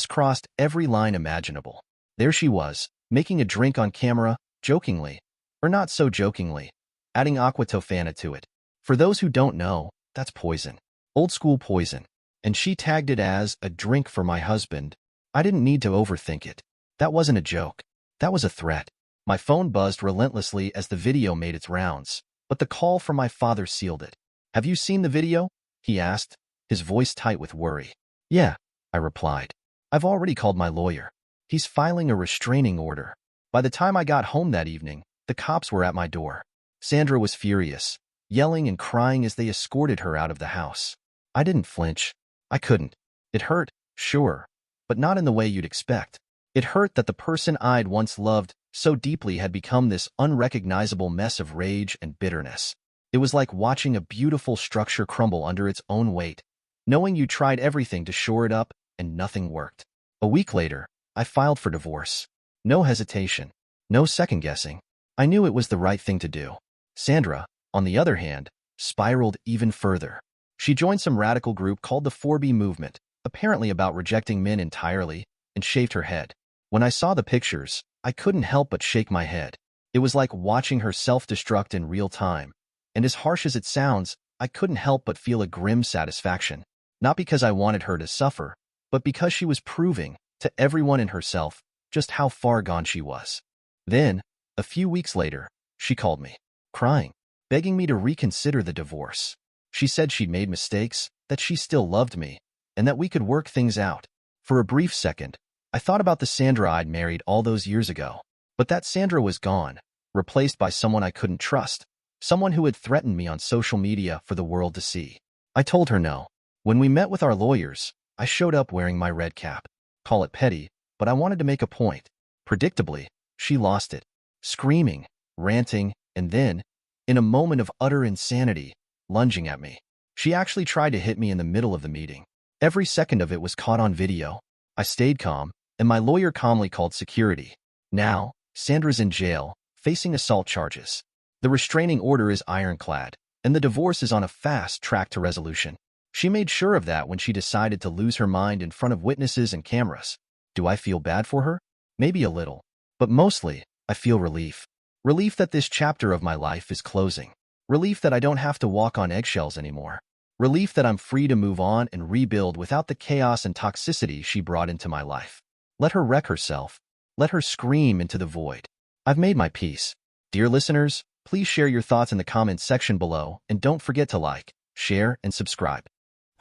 crossed every line imaginable. There she was, making a drink on camera, jokingly, or not so jokingly, adding aqua tofana to it. For those who don't know, that's poison. Old school poison. And she tagged it as a drink for my husband. I didn't need to overthink it. That wasn't a joke. That was a threat. My phone buzzed relentlessly as the video made its rounds, but the call from my father sealed it. "Have you seen the video?" he asked, his voice tight with worry. "Yeah," I replied. "I've already called my lawyer. He's filing a restraining order." By the time I got home that evening, the cops were at my door. Sandra was furious, yelling and crying as they escorted her out of the house. I didn't flinch. I couldn't. It hurt, sure, but not in the way you'd expect. It hurt that the person I'd once loved so deeply had become this unrecognizable mess of rage and bitterness. It was like watching a beautiful structure crumble under its own weight, knowing you tried everything to shore it up and nothing worked. A week later, I filed for divorce. No hesitation, no second-guessing. I knew it was the right thing to do. Sandra, on the other hand, spiraled even further. She joined some radical group called the 4B movement, apparently about rejecting men entirely, and shaved her head. When I saw the pictures, I couldn't help but shake my head. It was like watching her self-destruct in real time. And as harsh as it sounds, I couldn't help but feel a grim satisfaction. Not because I wanted her to suffer, but because she was proving, to everyone and herself, just how far gone she was. Then, a few weeks later, she called me, crying, begging me to reconsider the divorce. She said she'd made mistakes, that she still loved me, and that we could work things out. For a brief second, I thought about the Sandra I'd married all those years ago. But that Sandra was gone, replaced by someone I couldn't trust, someone who had threatened me on social media for the world to see. I told her no. When we met with our lawyers, I showed up wearing my red cap. Call it petty, but I wanted to make a point. Predictably, she lost it, screaming, ranting, and then, in a moment of utter insanity, lunging at me. She actually tried to hit me in the middle of the meeting. Every second of it was caught on video. I stayed calm, and my lawyer calmly called security. Now, Sandra's in jail, facing assault charges. The restraining order is ironclad, and the divorce is on a fast track to resolution. She made sure of that when she decided to lose her mind in front of witnesses and cameras. Do I feel bad for her? Maybe a little. But mostly, I feel relief. Relief that this chapter of my life is closing. Relief that I don't have to walk on eggshells anymore. Relief that I'm free to move on and rebuild without the chaos and toxicity she brought into my life. Let her wreck herself. Let her scream into the void. I've made my peace. Dear listeners, please share your thoughts in the comments section below, and don't forget to like, share, and subscribe.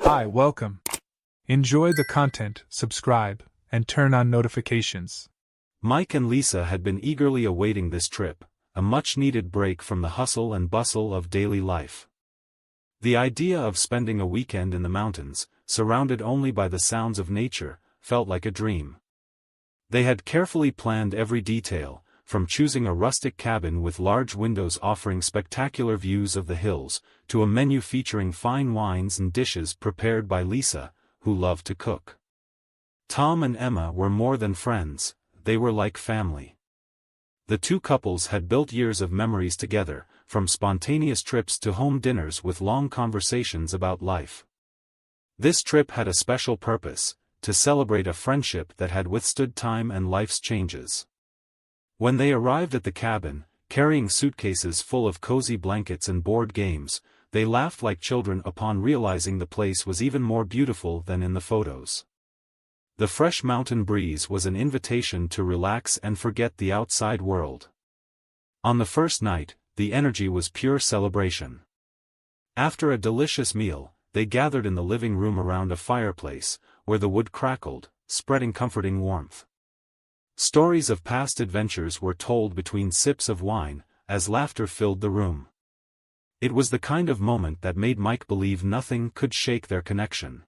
Hi, welcome. Enjoy the content, subscribe, and turn on notifications. Mike and Lisa had been eagerly awaiting this trip, a much-needed break from the hustle and bustle of daily life. The idea of spending a weekend in the mountains, surrounded only by the sounds of nature, felt like a dream. They had carefully planned every detail, from choosing a rustic cabin with large windows offering spectacular views of the hills, to a menu featuring fine wines and dishes prepared by Lisa, who loved to cook. Tom and Emma were more than friends, they were like family. The two couples had built years of memories together, from spontaneous trips to home dinners with long conversations about life. This trip had a special purpose, to celebrate a friendship that had withstood time and life's changes. When they arrived at the cabin, carrying suitcases full of cozy blankets and board games, they laughed like children upon realizing the place was even more beautiful than in the photos. The fresh mountain breeze was an invitation to relax and forget the outside world. On the first night, the energy was pure celebration. After a delicious meal, they gathered in the living room around a fireplace, where the wood crackled, spreading comforting warmth. Stories of past adventures were told between sips of wine, as laughter filled the room. It was the kind of moment that made Mike believe nothing could shake their connection.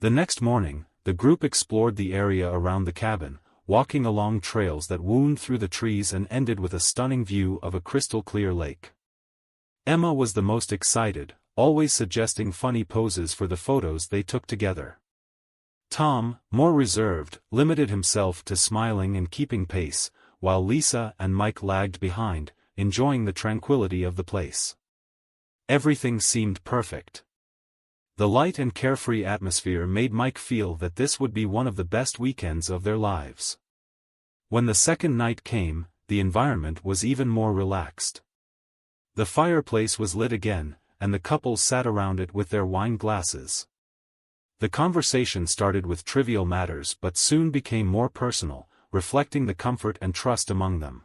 The next morning, the group explored the area around the cabin, walking along trails that wound through the trees and ended with a stunning view of a crystal-clear lake. Emma was the most excited, always suggesting funny poses for the photos they took together. Tom, more reserved, limited himself to smiling and keeping pace, while Lisa and Mike lagged behind, enjoying the tranquility of the place. Everything seemed perfect. The light and carefree atmosphere made Mike feel that this would be one of the best weekends of their lives. When the second night came, the environment was even more relaxed. The fireplace was lit again, and the couple sat around it with their wine glasses. The conversation started with trivial matters but soon became more personal, reflecting the comfort and trust among them.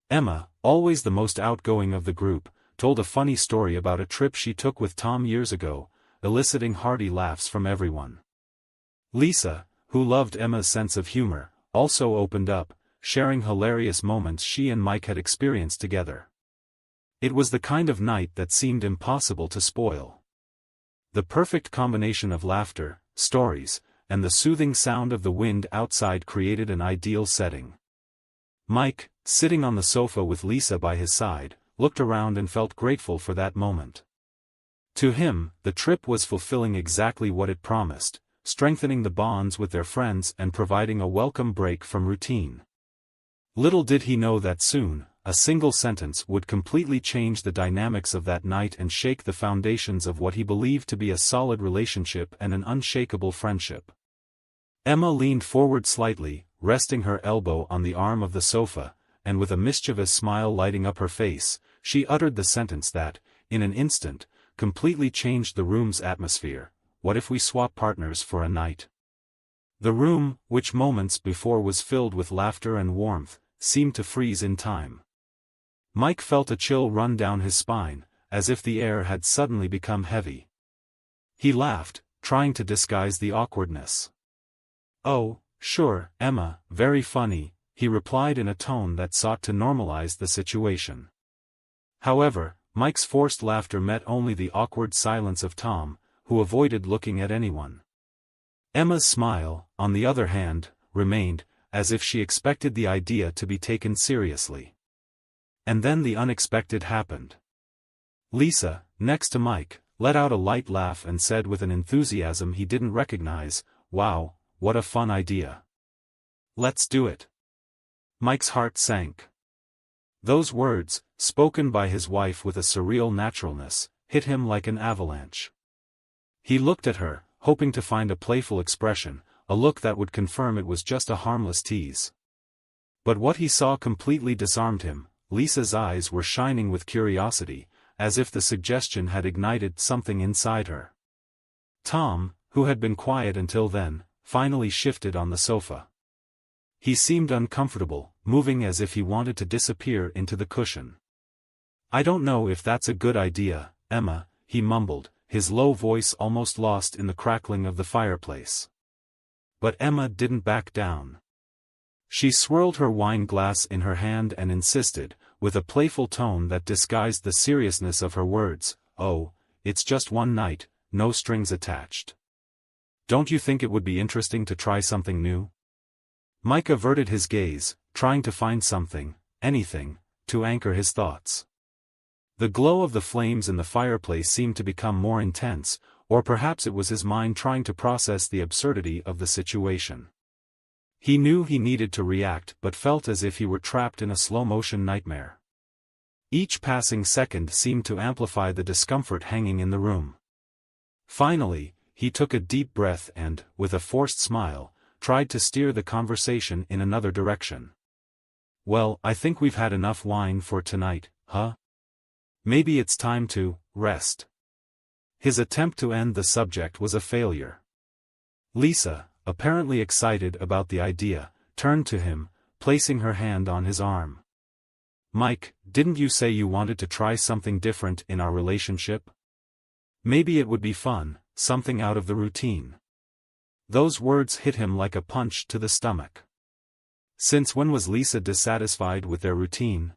Emma, always the most outgoing of the group, told a funny story about a trip she took with Tom years ago, eliciting hearty laughs from everyone. Lisa, who loved Emma's sense of humor, also opened up, sharing hilarious moments she and Mike had experienced together. It was the kind of night that seemed impossible to spoil. The perfect combination of laughter, stories, and the soothing sound of the wind outside created an ideal setting. Mike, sitting on the sofa with Lisa by his side, looked around and felt grateful for that moment. To him, the trip was fulfilling exactly what it promised, strengthening the bonds with their friends and providing a welcome break from routine. Little did he know that soon, a single sentence would completely change the dynamics of that night and shake the foundations of what he believed to be a solid relationship and an unshakable friendship. Emma leaned forward slightly, resting her elbow on the arm of the sofa, and with a mischievous smile lighting up her face, she uttered the sentence that, in an instant, completely changed the room's atmosphere: "What if we swap partners for a night?" The room, which moments before was filled with laughter and warmth, seemed to freeze in time. Mike felt a chill run down his spine, as if the air had suddenly become heavy. He laughed, trying to disguise the awkwardness. "Oh, sure, Emma, very funny," he replied in a tone that sought to normalize the situation. However, Mike's forced laughter met only the awkward silence of Tom, who avoided looking at anyone. Emma's smile, on the other hand, remained, as if she expected the idea to be taken seriously. And then the unexpected happened. Lisa, next to Mike, let out a light laugh and said with an enthusiasm he didn't recognize, "Wow, what a fun idea. Let's do it." Mike's heart sank. Those words, spoken by his wife with a surreal naturalness, hit him like an avalanche. He looked at her, hoping to find a playful expression, a look that would confirm it was just a harmless tease. But what he saw completely disarmed him. Lisa's eyes were shining with curiosity, as if the suggestion had ignited something inside her. Tom, who had been quiet until then, finally shifted on the sofa. He seemed uncomfortable, moving as if he wanted to disappear into the cushion. "I don't know if that's a good idea, Emma," he mumbled, his low voice almost lost in the crackling of the fireplace. But Emma didn't back down. She swirled her wine glass in her hand and insisted, with a playful tone that disguised the seriousness of her words, "Oh, it's just one night, no strings attached. Don't you think it would be interesting to try something new?" Mike averted his gaze, trying to find something, anything, to anchor his thoughts. The glow of the flames in the fireplace seemed to become more intense, or perhaps it was his mind trying to process the absurdity of the situation. He knew he needed to react but felt as if he were trapped in a slow-motion nightmare. Each passing second seemed to amplify the discomfort hanging in the room. Finally, he took a deep breath and, with a forced smile, tried to steer the conversation in another direction. "Well, I think we've had enough wine for tonight, huh? Maybe it's time to rest." His attempt to end the subject was a failure. Lisa, apparently excited about the idea, turned to him, placing her hand on his arm. "Mike, didn't you say you wanted to try something different in our relationship? Maybe it would be fun, something out of the routine." Those words hit him like a punch to the stomach. Since when was Lisa dissatisfied with their routine?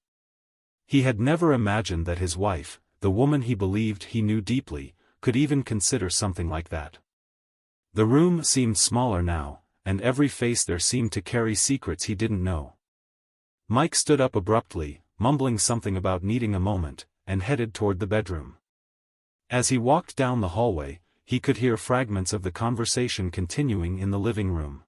He had never imagined that his wife, the woman he believed he knew deeply, could even consider something like that. The room seemed smaller now, and every face there seemed to carry secrets he didn't know. Mike stood up abruptly, mumbling something about needing a moment, and headed toward the bedroom. As he walked down the hallway, he could hear fragments of the conversation continuing in the living room.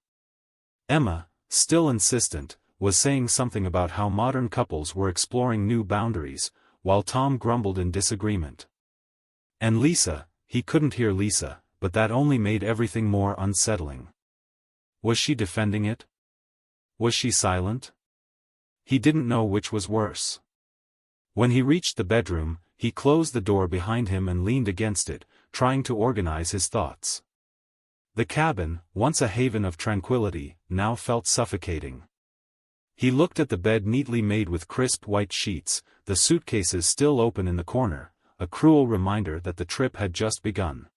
Emma, still insistent, was saying something about how modern couples were exploring new boundaries, while Tom grumbled in disagreement. And Lisa, he couldn't hear Lisa, but that only made everything more unsettling. Was she defending it? Was she silent? He didn't know which was worse. When he reached the bedroom, he closed the door behind him and leaned against it, trying to organize his thoughts. The cabin, once a haven of tranquility, now felt suffocating. He looked at the bed neatly made with crisp white sheets, the suitcases still open in the corner, a cruel reminder that the trip had just begun.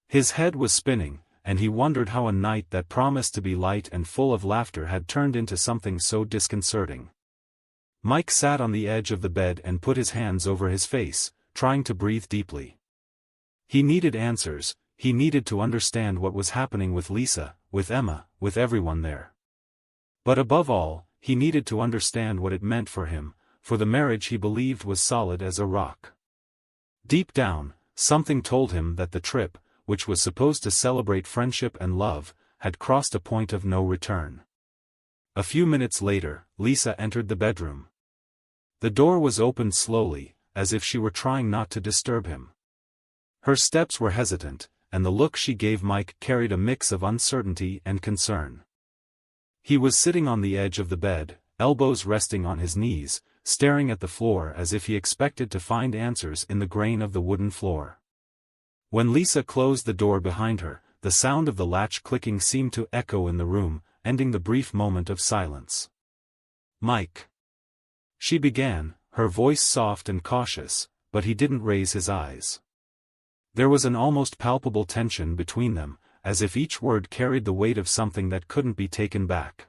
His head was spinning, and he wondered how a night that promised to be light and full of laughter had turned into something so disconcerting. Mike sat on the edge of the bed and put his hands over his face, trying to breathe deeply. He needed answers, he needed to understand what was happening with Lisa, with Emma, with everyone there. But above all, he needed to understand what it meant for him, for the marriage he believed was solid as a rock. Deep down, something told him that the trip, which was supposed to celebrate friendship and love, had crossed a point of no return. A few minutes later, Lisa entered the bedroom. The door was opened slowly, as if she were trying not to disturb him. Her steps were hesitant, and the look she gave Mike carried a mix of uncertainty and concern. He was sitting on the edge of the bed, elbows resting on his knees, staring at the floor as if he expected to find answers in the grain of the wooden floor. When Lisa closed the door behind her, the sound of the latch clicking seemed to echo in the room, ending the brief moment of silence. "Mike," she began, her voice soft and cautious, but he didn't raise his eyes. There was an almost palpable tension between them, as if each word carried the weight of something that couldn't be taken back.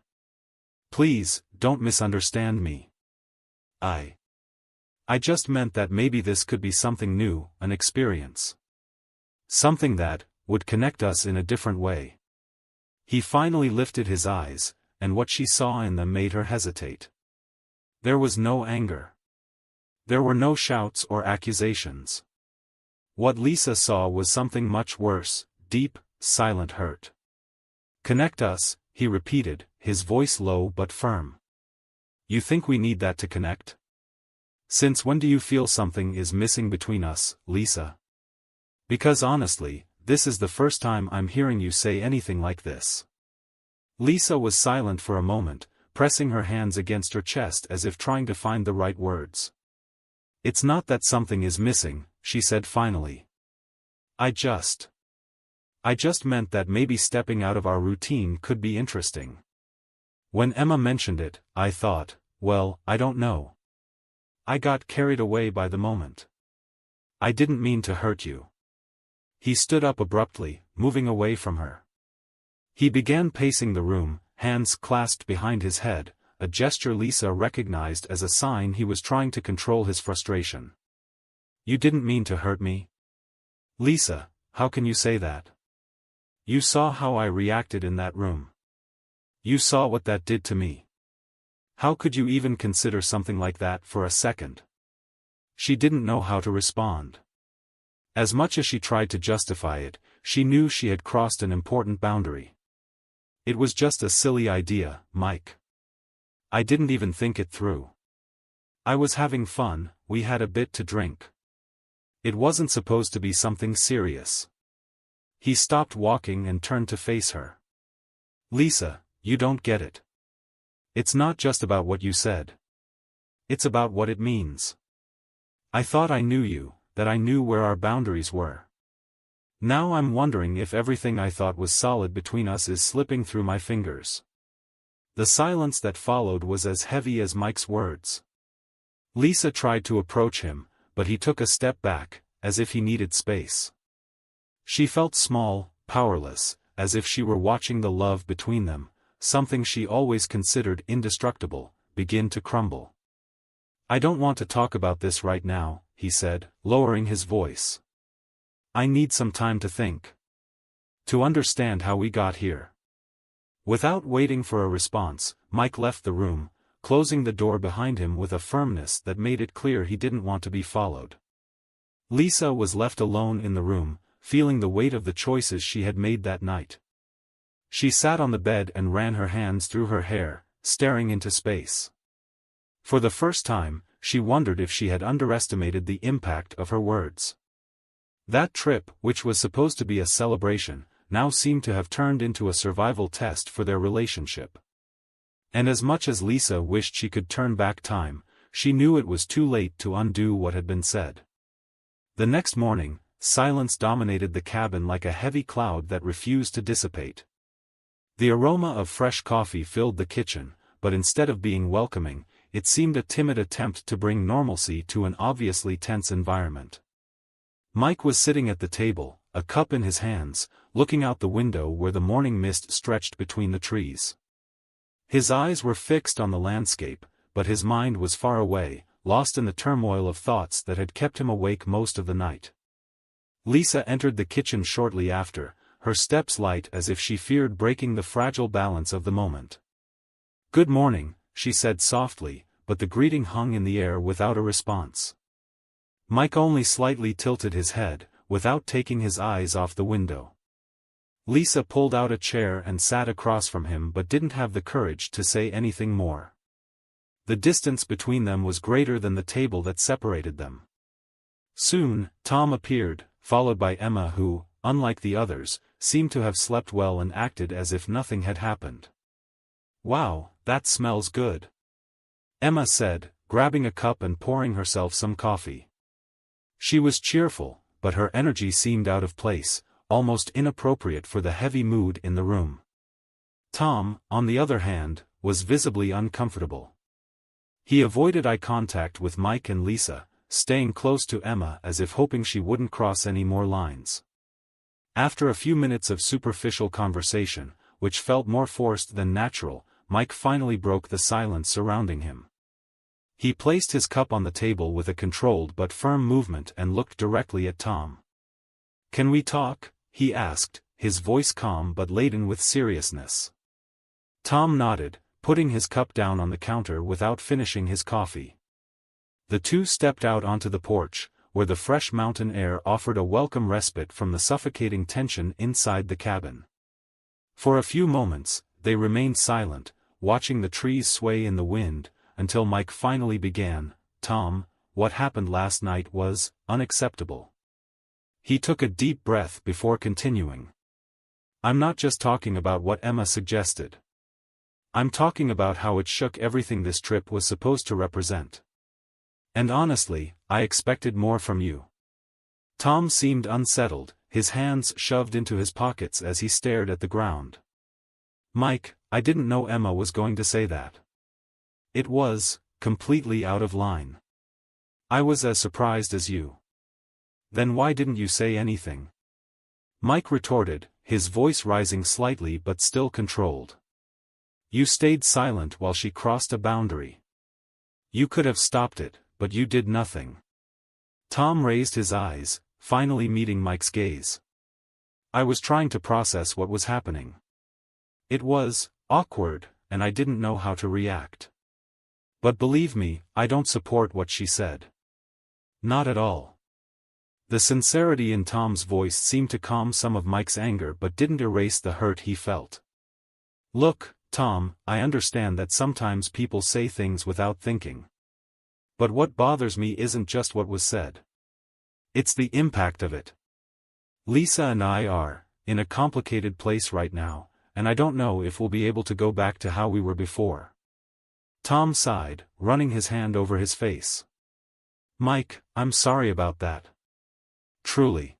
"Please, don't misunderstand me. I just meant that maybe this could be something new, an experience. Something that would connect us in a different way." He finally lifted his eyes, and what she saw in them made her hesitate. There was no anger. There were no shouts or accusations. What Lisa saw was something much worse, deep, silent hurt. "Connect us," he repeated, his voice low but firm. "You think we need that to connect? Since when do you feel something is missing between us, Lisa? Because honestly, this is the first time I'm hearing you say anything like this." Lisa was silent for a moment, pressing her hands against her chest as if trying to find the right words. "It's not that something is missing," she said finally. I just meant that maybe stepping out of our routine could be interesting. When Emma mentioned it, I thought, well, I don't know. I got carried away by the moment. I didn't mean to hurt you." He stood up abruptly, moving away from her. He began pacing the room, hands clasped behind his head, a gesture Lisa recognized as a sign he was trying to control his frustration. "You didn't mean to hurt me? Lisa, how can you say that? You saw how I reacted in that room. You saw what that did to me. How could you even consider something like that for a second?" She didn't know how to respond. As much as she tried to justify it, she knew she had crossed an important boundary. "It was just a silly idea, Mike. I didn't even think it through. I was having fun, we had a bit to drink. It wasn't supposed to be something serious." He stopped walking and turned to face her. "Lisa, you don't get it. It's not just about what you said. It's about what it means. I thought I knew you, that I knew where our boundaries were. Now I'm wondering if everything I thought was solid between us is slipping through my fingers." The silence that followed was as heavy as Mike's words. Lisa tried to approach him, but he took a step back, as if he needed space. She felt small, powerless, as if she were watching the love between them, something she always considered indestructible, begin to crumble. "I don't want to talk about this right now," he said, lowering his voice. "I need some time to think. To understand how we got here." Without waiting for a response, Mike left the room, closing the door behind him with a firmness that made it clear he didn't want to be followed. Lisa was left alone in the room, feeling the weight of the choices she had made that night. She sat on the bed and ran her hands through her hair, staring into space. For the first time, she wondered if she had underestimated the impact of her words. That trip, which was supposed to be a celebration, now seemed to have turned into a survival test for their relationship. And as much as Lisa wished she could turn back time, she knew it was too late to undo what had been said. The next morning, silence dominated the cabin like a heavy cloud that refused to dissipate. The aroma of fresh coffee filled the kitchen, but instead of being welcoming, it seemed a timid attempt to bring normalcy to an obviously tense environment. Mike was sitting at the table, a cup in his hands, looking out the window where the morning mist stretched between the trees. His eyes were fixed on the landscape, but his mind was far away, lost in the turmoil of thoughts that had kept him awake most of the night. Lisa entered the kitchen shortly after, her steps light as if she feared breaking the fragile balance of the moment. "Good morning," she said softly, but the greeting hung in the air without a response. Mike only slightly tilted his head, without taking his eyes off the window. Lisa pulled out a chair and sat across from him but didn't have the courage to say anything more. The distance between them was greater than the table that separated them. Soon, Tom appeared, followed by Emma who, unlike the others, seemed to have slept well and acted as if nothing had happened. "Wow, that smells good," Emma said, grabbing a cup and pouring herself some coffee. She was cheerful, but her energy seemed out of place, almost inappropriate for the heavy mood in the room. Tom, on the other hand, was visibly uncomfortable. He avoided eye contact with Mike and Lisa, staying close to Emma as if hoping she wouldn't cross any more lines. After a few minutes of superficial conversation, which felt more forced than natural, Mike finally broke the silence surrounding him. He placed his cup on the table with a controlled but firm movement and looked directly at Tom. "Can we talk?" he asked, his voice calm but laden with seriousness. Tom nodded, putting his cup down on the counter without finishing his coffee. The two stepped out onto the porch, where the fresh mountain air offered a welcome respite from the suffocating tension inside the cabin. For a few moments, they remained silent, watching the trees sway in the wind, until Mike finally began, "Tom, what happened last night was unacceptable." He took a deep breath before continuing. "I'm not just talking about what Emma suggested. I'm talking about how it shook everything this trip was supposed to represent. And honestly, I expected more from you." Tom seemed unsettled, his hands shoved into his pockets as he stared at the ground. "Mike, I didn't know Emma was going to say that. It was completely out of line. I was as surprised as you." "Then why didn't you say anything?" Mike retorted, his voice rising slightly but still controlled. "You stayed silent while she crossed a boundary. You could have stopped it, but you did nothing." Tom raised his eyes, finally meeting Mike's gaze. "I was trying to process what was happening. It was awkward, and I didn't know how to react. But believe me, I don't support what she said. Not at all." The sincerity in Tom's voice seemed to calm some of Mike's anger but didn't erase the hurt he felt. "Look, Tom, I understand that sometimes people say things without thinking. But what bothers me isn't just what was said. It's the impact of it. Lisa and I are in a complicated place right now, and I don't know if we'll be able to go back to how we were before." Tom sighed, running his hand over his face. "Mike, I'm sorry about that. Truly.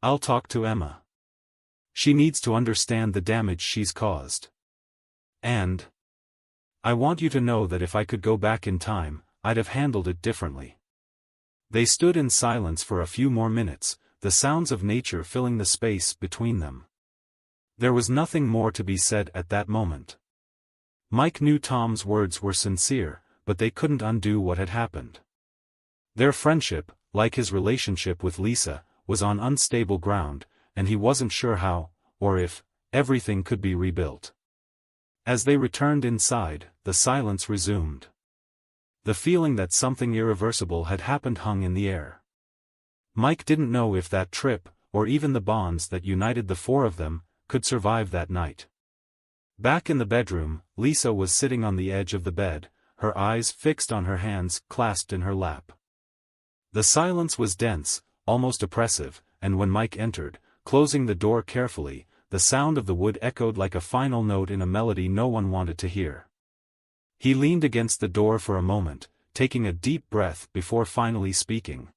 I'll talk to Emma. She needs to understand the damage she's caused. And I want you to know that if I could go back in time, I'd have handled it differently." They stood in silence for a few more minutes, the sounds of nature filling the space between them. There was nothing more to be said at that moment. Mike knew Tom's words were sincere, but they couldn't undo what had happened. Their friendship, like his relationship with Lisa, was on unstable ground, and he wasn't sure how, or if, everything could be rebuilt. As they returned inside, the silence resumed. The feeling that something irreversible had happened hung in the air. Mike didn't know if that trip, or even the bonds that united the four of them, could survive that night. Back in the bedroom, Lisa was sitting on the edge of the bed, her eyes fixed on her hands clasped in her lap. The silence was dense, almost oppressive, and when Mike entered, closing the door carefully, the sound of the wood echoed like a final note in a melody no one wanted to hear. He leaned against the door for a moment, taking a deep breath before finally speaking.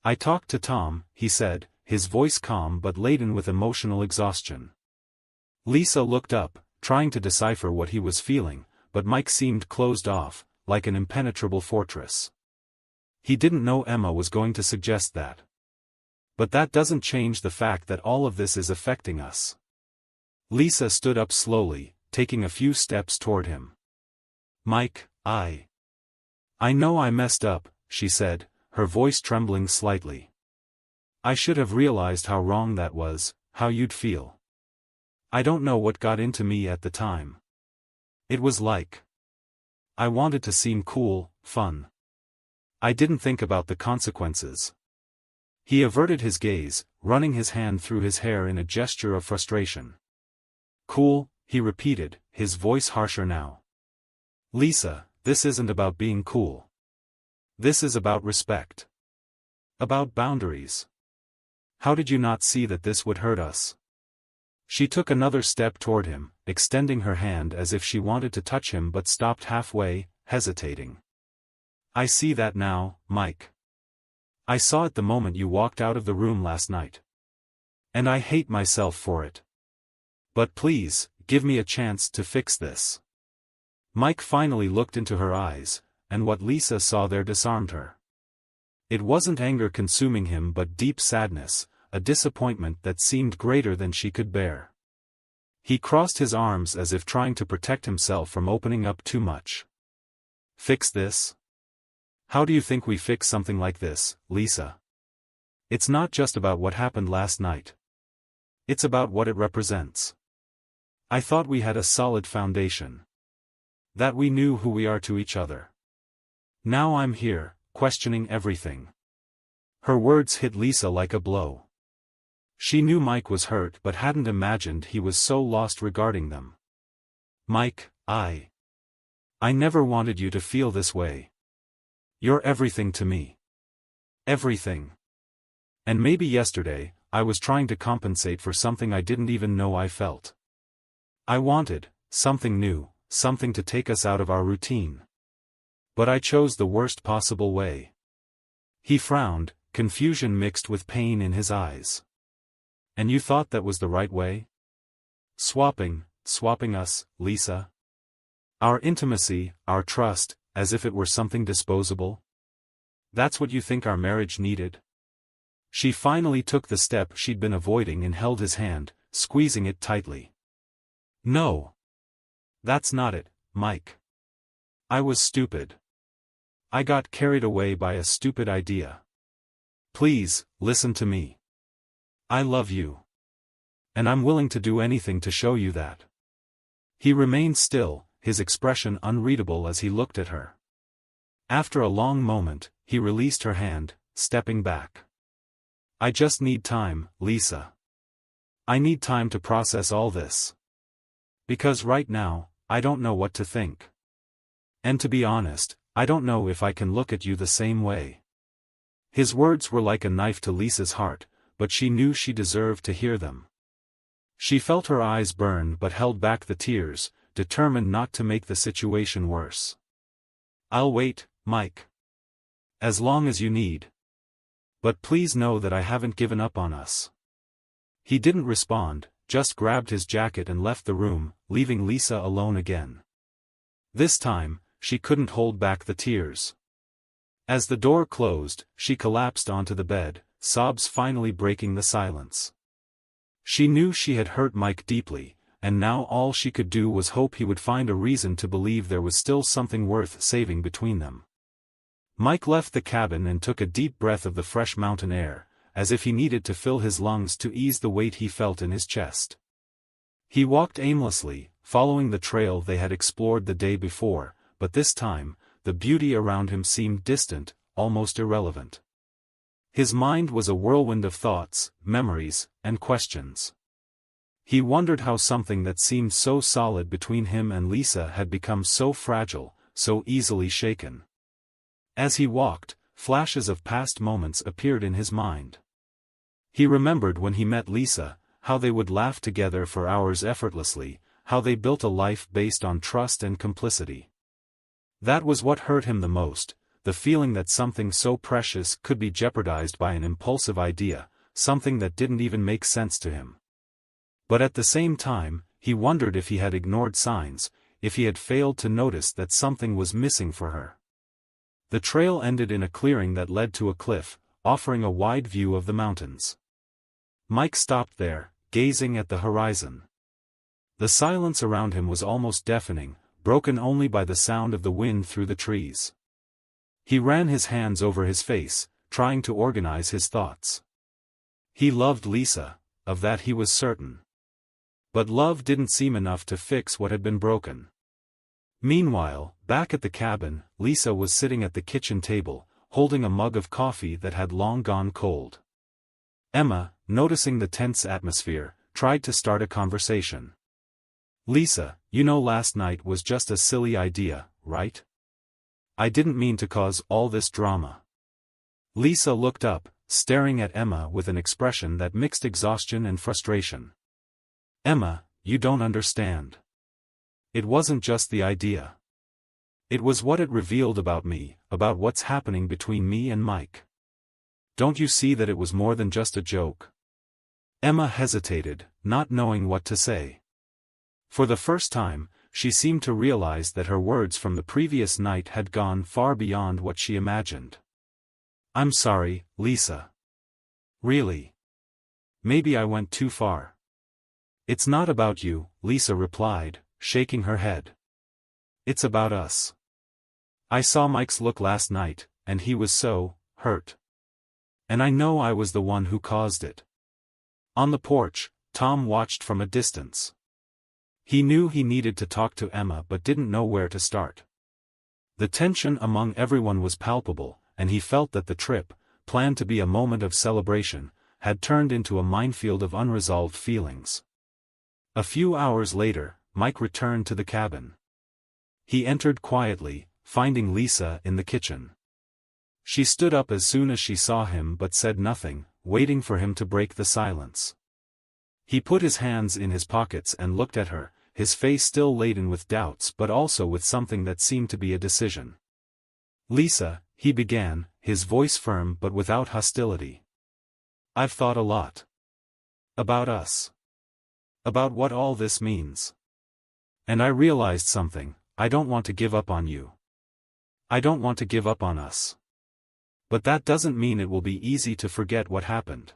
"I talked to Tom," he said, his voice calm but laden with emotional exhaustion. Lisa looked up, trying to decipher what he was feeling, but Mike seemed closed off, like an impenetrable fortress. He didn't know Emma was going to suggest that. But that doesn't change the fact that all of this is affecting us. Lisa stood up slowly, taking a few steps toward him. Mike, I know I messed up, she said, her voice trembling slightly. I should have realized how wrong that was, how you'd feel. I don't know what got into me at the time. It was like I wanted to seem cool, fun. I didn't think about the consequences. He averted his gaze, running his hand through his hair in a gesture of frustration. Cool, he repeated, his voice harsher now. Lisa, this isn't about being cool. This is about respect. About boundaries. How did you not see that this would hurt us? She took another step toward him, extending her hand as if she wanted to touch him but stopped halfway, hesitating. I see that now, Mike. I saw it the moment you walked out of the room last night. And I hate myself for it. But please, give me a chance to fix this. Mike finally looked into her eyes, and what Lisa saw there disarmed her. It wasn't anger consuming him but deep sadness, a disappointment that seemed greater than she could bear. He crossed his arms as if trying to protect himself from opening up too much. Fix this? How do you think we fix something like this, Lisa? It's not just about what happened last night. It's about what it represents. I thought we had a solid foundation. That we knew who we are to each other. Now I'm here, questioning everything. Her words hit Lisa like a blow. She knew Mike was hurt but hadn't imagined he was so lost regarding them. Mike, I never wanted you to feel this way. You're everything to me. Everything. And maybe yesterday, I was trying to compensate for something I didn't even know I felt. I wanted something new, something to take us out of our routine. But I chose the worst possible way. He frowned, confusion mixed with pain in his eyes. And you thought that was the right way? Swapping us, Lisa? Our intimacy, our trust, as if it were something disposable? That's what you think our marriage needed? She finally took the step she'd been avoiding and held his hand, squeezing it tightly. No. That's not it, Mike. I was stupid. I got carried away by a stupid idea. Please, listen to me. I love you. And I'm willing to do anything to show you that. He remained still, his expression unreadable as he looked at her. After a long moment, he released her hand, stepping back. I just need time, Lisa. I need time to process all this. Because right now, I don't know what to think. And to be honest, I don't know if I can look at you the same way. His words were like a knife to Lisa's heart, but she knew she deserved to hear them. She felt her eyes burn but held back the tears, determined not to make the situation worse. I'll wait, Mike. As long as you need. But please know that I haven't given up on us. He didn't respond, just grabbed his jacket and left the room, leaving Lisa alone again. This time, she couldn't hold back the tears. As the door closed, she collapsed onto the bed, sobs finally breaking the silence. She knew she had hurt Mike deeply, and now all she could do was hope he would find a reason to believe there was still something worth saving between them. Mike left the cabin and took a deep breath of the fresh mountain air, as if he needed to fill his lungs to ease the weight he felt in his chest. He walked aimlessly, following the trail they had explored the day before, but this time, the beauty around him seemed distant, almost irrelevant. His mind was a whirlwind of thoughts, memories, and questions. He wondered how something that seemed so solid between him and Lisa had become so fragile, so easily shaken. As he walked, flashes of past moments appeared in his mind. He remembered when he met Lisa, how they would laugh together for hours effortlessly, how they built a life based on trust and complicity. That was what hurt him the most, the feeling that something so precious could be jeopardized by an impulsive idea, something that didn't even make sense to him. But at the same time, he wondered if he had ignored signs, if he had failed to notice that something was missing for her. The trail ended in a clearing that led to a cliff, offering a wide view of the mountains. Mike stopped there, gazing at the horizon. The silence around him was almost deafening, broken only by the sound of the wind through the trees. He ran his hands over his face, trying to organize his thoughts. He loved Lisa, of that he was certain. But love didn't seem enough to fix what had been broken. Meanwhile, back at the cabin, Lisa was sitting at the kitchen table, holding a mug of coffee that had long gone cold. Emma, noticing the tense atmosphere, tried to start a conversation. "Lisa, you know last night was just a silly idea, right? I didn't mean to cause all this drama." Lisa looked up, staring at Emma with an expression that mixed exhaustion and frustration. "Emma, you don't understand. It wasn't just the idea. It was what it revealed about me, about what's happening between me and Mike. Don't you see that it was more than just a joke?" Emma hesitated, not knowing what to say. For the first time, she seemed to realize that her words from the previous night had gone far beyond what she imagined. "I'm sorry, Lisa. Really. Maybe I went too far." "It's not about you," Lisa replied, shaking her head. "It's about us. I saw Mike's look last night, and he was so hurt. And I know I was the one who caused it." On the porch, Tom watched from a distance. He knew he needed to talk to Emma but didn't know where to start. The tension among everyone was palpable, and he felt that the trip, planned to be a moment of celebration, had turned into a minefield of unresolved feelings. A few hours later, Mike returned to the cabin. He entered quietly, finding Lisa in the kitchen. She stood up as soon as she saw him but said nothing, waiting for him to break the silence. He put his hands in his pockets and looked at her, his face still laden with doubts but also with something that seemed to be a decision. "Lisa," he began, his voice firm but without hostility. "I've thought a lot. About us. About what all this means. And I realized something. I don't want to give up on you. I don't want to give up on us. But that doesn't mean it will be easy to forget what happened."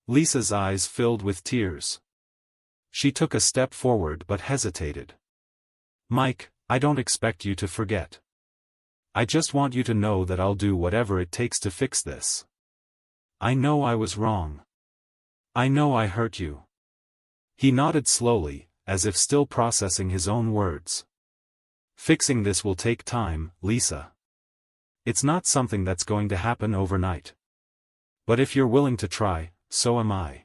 Lisa's eyes filled with tears. She took a step forward but hesitated. "Mike, I don't expect you to forget. I just want you to know that I'll do whatever it takes to fix this. I know I was wrong. I know I hurt you." He nodded slowly, as if still processing his own words. "Fixing this will take time, Lisa. It's not something that's going to happen overnight. But if you're willing to try, so am I."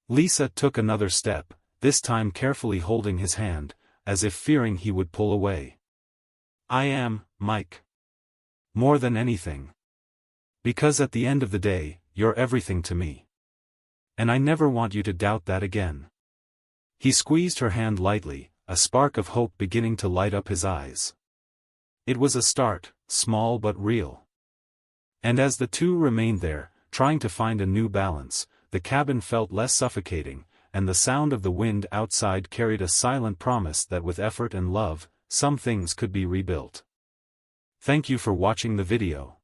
Lisa took another step, this time carefully holding his hand, as if fearing he would pull away. "I am, Mike. More than anything. Because at the end of the day, you're everything to me. And I never want you to doubt that again." He squeezed her hand lightly, a spark of hope beginning to light up his eyes. It was a start, small but real. And as the two remained there, trying to find a new balance, the cabin felt less suffocating, and the sound of the wind outside carried a silent promise that with effort and love, some things could be rebuilt. Thank you for watching the video.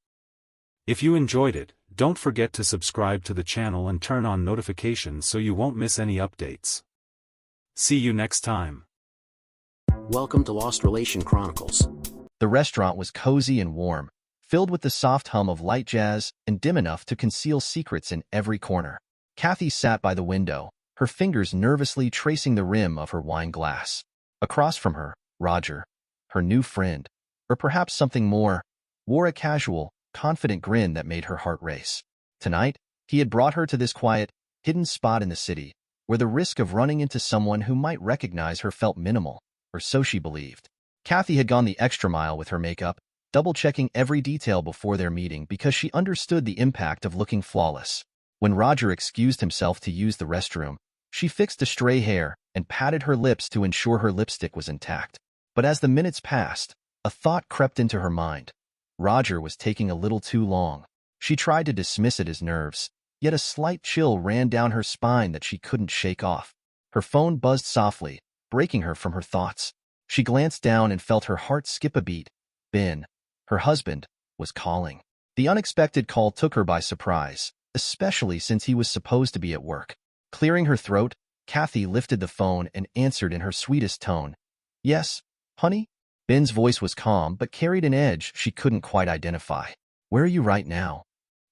If you enjoyed it, don't forget to subscribe to the channel and turn on notifications so you won't miss any updates. See you next time. Welcome to Lost Relation Chronicles. The restaurant was cozy and warm, filled with the soft hum of light jazz and dim enough to conceal secrets in every corner. Kathy sat by the window, her fingers nervously tracing the rim of her wine glass. Across from her, Roger, her new friend, or perhaps something more, wore a casual, confident grin that made her heart race. Tonight, he had brought her to this quiet, hidden spot in the city, where the risk of running into someone who might recognize her felt minimal, or so she believed. Kathy had gone the extra mile with her makeup, double-checking every detail before their meeting because she understood the impact of looking flawless. When Roger excused himself to use the restroom, she fixed a stray hair and patted her lips to ensure her lipstick was intact. But as the minutes passed, a thought crept into her mind. Roger was taking a little too long. She tried to dismiss it as nerves, yet a slight chill ran down her spine that she couldn't shake off. Her phone buzzed softly, breaking her from her thoughts. She glanced down and felt her heart skip a beat. Ben, her husband, was calling. The unexpected call took her by surprise, especially since he was supposed to be at work. Clearing her throat, Kathy lifted the phone and answered in her sweetest tone. Yes, honey? Ben's voice was calm but carried an edge she couldn't quite identify. Where are you right now?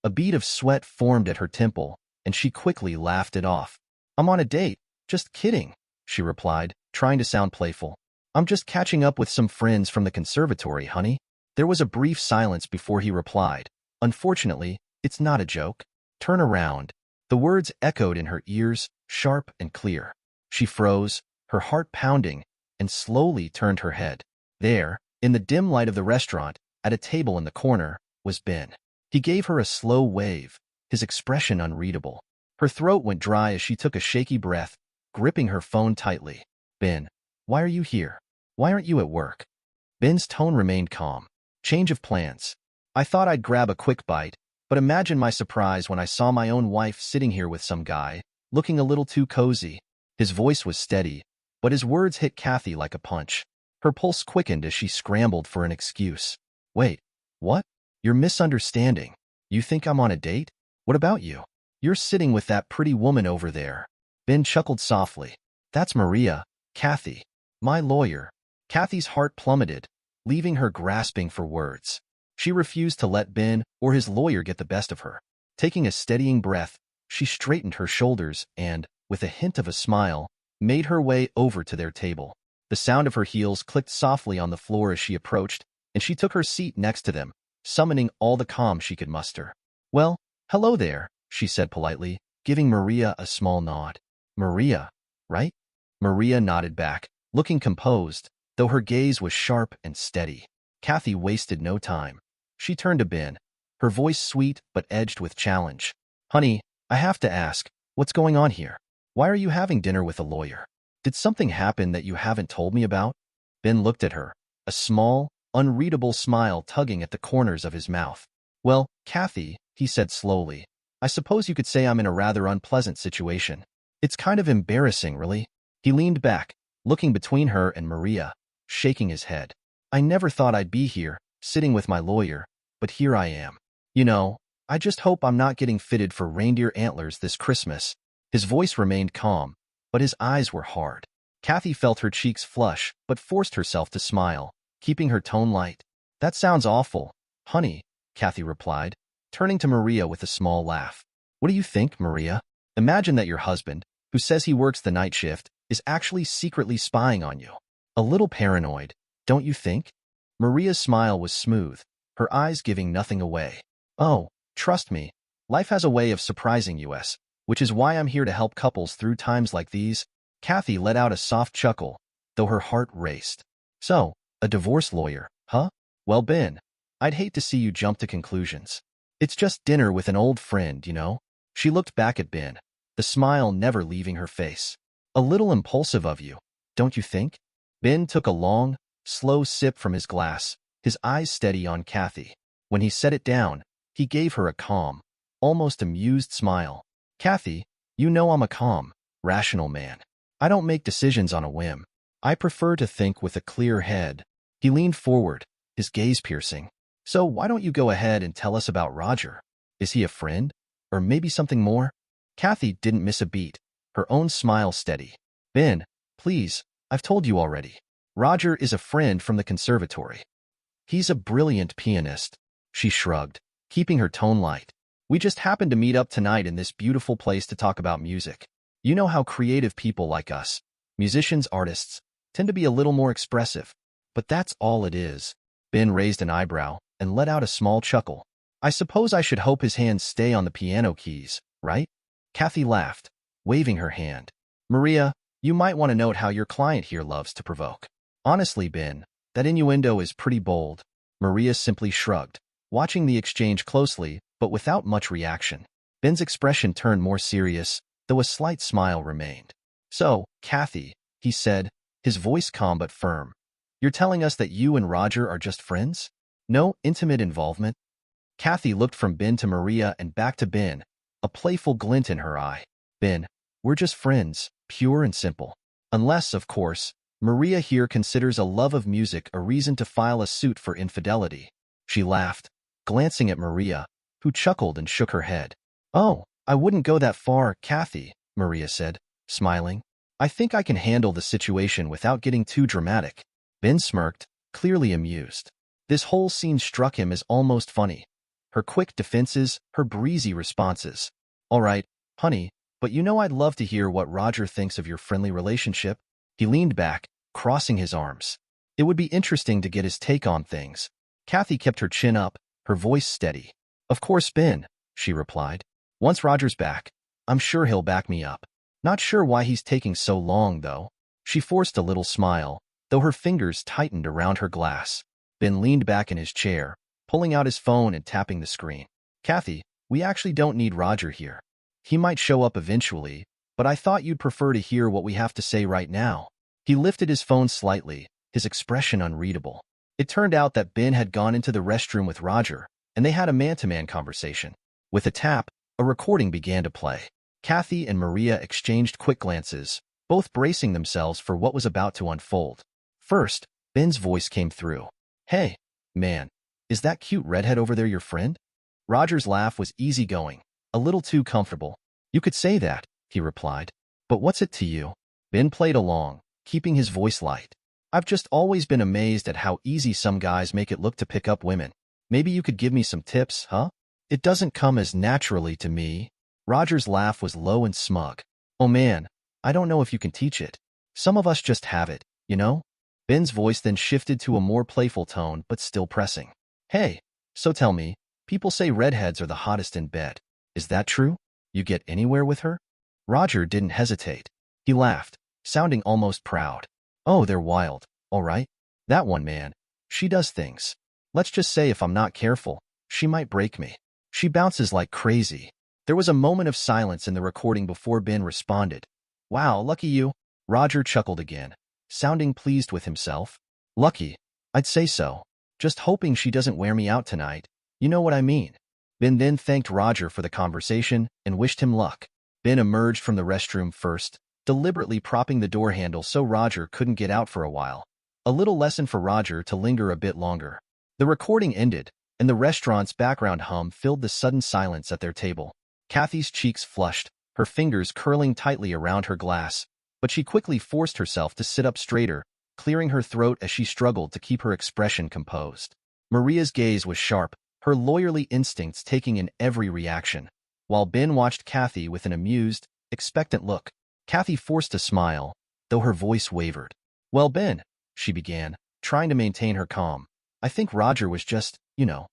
A bead of sweat formed at her temple, and she quickly laughed it off. I'm on a date. Just kidding, she replied, trying to sound playful. I'm just catching up with some friends from the conservatory, honey. There was a brief silence before he replied. Unfortunately, it's not a joke. Turn around. The words echoed in her ears, sharp and clear. She froze, her heart pounding, and slowly turned her head. There, in the dim light of the restaurant, at a table in the corner, was Ben. He gave her a slow wave, his expression unreadable. Her throat went dry as she took a shaky breath, gripping her phone tightly. Ben, why are you here? Why aren't you at work? Ben's tone remained calm. Change of plans. I thought I'd grab a quick bite, but imagine my surprise when I saw my own wife sitting here with some guy, looking a little too cozy. His voice was steady, but his words hit Kathy like a punch. Her pulse quickened as she scrambled for an excuse. Wait, what? You're misunderstanding. You think I'm on a date? What about you? You're sitting with that pretty woman over there. Ben chuckled softly. That's Maria, Kathy, my lawyer. Kathy's heart plummeted, leaving her grasping for words. She refused to let Ben or his lawyer get the best of her. Taking a steadying breath, she straightened her shoulders and, with a hint of a smile, made her way over to their table. The sound of her heels clicked softly on the floor as she approached, and she took her seat next to them, summoning all the calm she could muster. Well, hello there, she said politely, giving Maria a small nod. Maria, right? Maria nodded back, looking composed, though her gaze was sharp and steady. Kathy wasted no time. She turned to Ben, her voice sweet but edged with challenge. Honey, I have to ask, what's going on here? Why are you having dinner with a lawyer? Did something happen that you haven't told me about? Ben looked at her, a small, unreadable smile tugging at the corners of his mouth. Well, Kathy, he said slowly, I suppose you could say I'm in a rather unpleasant situation. It's kind of embarrassing, really. He leaned back, looking between her and Maria, shaking his head. I never thought I'd be here, sitting with my lawyer, but here I am. You know, I just hope I'm not getting fitted for reindeer antlers this Christmas. His voice remained calm, but his eyes were hard. Kathy felt her cheeks flush, but forced herself to smile, keeping her tone light. That sounds awful, honey, Kathy replied, turning to Maria with a small laugh. What do you think, Maria? Imagine that your husband, who says he works the night shift, is actually secretly spying on you. A little paranoid, don't you think? Maria's smile was smooth, her eyes giving nothing away. Oh, trust me, life has a way of surprising us, which is why I'm here to help couples through times like these. Kathy let out a soft chuckle, though her heart raced. So, a divorce lawyer, huh? Well, Ben, I'd hate to see you jump to conclusions. It's just dinner with an old friend, you know? She looked back at Ben, the smile never leaving her face. A little impulsive of you, don't you think? Ben took a long, slow sip from his glass, his eyes steady on Kathy. When he set it down, he gave her a calm, almost amused smile. Kathy, you know I'm a calm, rational man. I don't make decisions on a whim. I prefer to think with a clear head. He leaned forward, his gaze piercing. So why don't you go ahead and tell us about Roger? Is he a friend? Or maybe something more? Kathy didn't miss a beat, her own smile steady. Ben, please, I've told you already. Roger is a friend from the conservatory. He's a brilliant pianist. She shrugged, keeping her tone light. We just happened to meet up tonight in this beautiful place to talk about music. You know how creative people like us, musicians, artists, tend to be a little more expressive. But that's all it is. Ben raised an eyebrow and let out a small chuckle. I suppose I should hope his hands stay on the piano keys, right? Kathy laughed, waving her hand. Maria, you might want to note how your client here loves to provoke. Honestly, Ben, that innuendo is pretty bold. Maria simply shrugged, watching the exchange closely, but without much reaction. Ben's expression turned more serious, though a slight smile remained. So, Kathy, he said, his voice calm but firm. You're telling us that you and Roger are just friends? No intimate involvement? Kathy looked from Ben to Maria and back to Ben, a playful glint in her eye. Ben, we're just friends, pure and simple. Unless, of course, Maria here considers a love of music a reason to file a suit for infidelity. She laughed, glancing at Maria, who chuckled and shook her head. Oh, I wouldn't go that far, Kathy, Maria said, smiling. I think I can handle the situation without getting too dramatic. Ben smirked, clearly amused. This whole scene struck him as almost funny. Her quick defenses, her breezy responses. All right, honey, but you know I'd love to hear what Roger thinks of your friendly relationship. He leaned back, crossing his arms. It would be interesting to get his take on things. Kathy kept her chin up, her voice steady. Of course, Ben, she replied. Once Roger's back, I'm sure he'll back me up. Not sure why he's taking so long, though. She forced a little smile, though her fingers tightened around her glass. Ben leaned back in his chair, pulling out his phone and tapping the screen. Kathy, we actually don't need Roger here. He might show up eventually, but I thought you'd prefer to hear what we have to say right now. He lifted his phone slightly, his expression unreadable. It turned out that Ben had gone into the restroom with Roger, and they had a man-to-man conversation. With a tap, a recording began to play. Kathy and Maria exchanged quick glances, both bracing themselves for what was about to unfold. First, Ben's voice came through. Hey, man, is that cute redhead over there your friend? Roger's laugh was easygoing, a little too comfortable. You could say that, he replied. But what's it to you? Ben played along, keeping his voice light. I've just always been amazed at how easy some guys make it look to pick up women. Maybe you could give me some tips, huh? It doesn't come as naturally to me. Roger's laugh was low and smug. Oh man, I don't know if you can teach it. Some of us just have it, you know? Ben's voice then shifted to a more playful tone, but still pressing. Hey, so tell me, people say redheads are the hottest in bed. Is that true? You get anywhere with her? Roger didn't hesitate. He laughed, sounding almost proud. Oh, they're wild, all right? That one, man. She does things. Let's just say if I'm not careful, she might break me. She bounces like crazy. There was a moment of silence in the recording before Ben responded. Wow, lucky you. Roger chuckled again, sounding pleased with himself. Lucky? I'd say so. Just hoping she doesn't wear me out tonight. You know what I mean. Ben then thanked Roger for the conversation and wished him luck. Ben emerged from the restroom first, deliberately propping the door handle so Roger couldn't get out for a while. A little lesson for Roger to linger a bit longer. The recording ended, and the restaurant's background hum filled the sudden silence at their table. Kathy's cheeks flushed, her fingers curling tightly around her glass, but she quickly forced herself to sit up straighter, clearing her throat as she struggled to keep her expression composed. Maria's gaze was sharp, her lawyerly instincts taking in every reaction. While Ben watched Kathy with an amused, expectant look, Kathy forced a smile, though her voice wavered. Well, Ben, she began, trying to maintain her calm. I think Roger was just,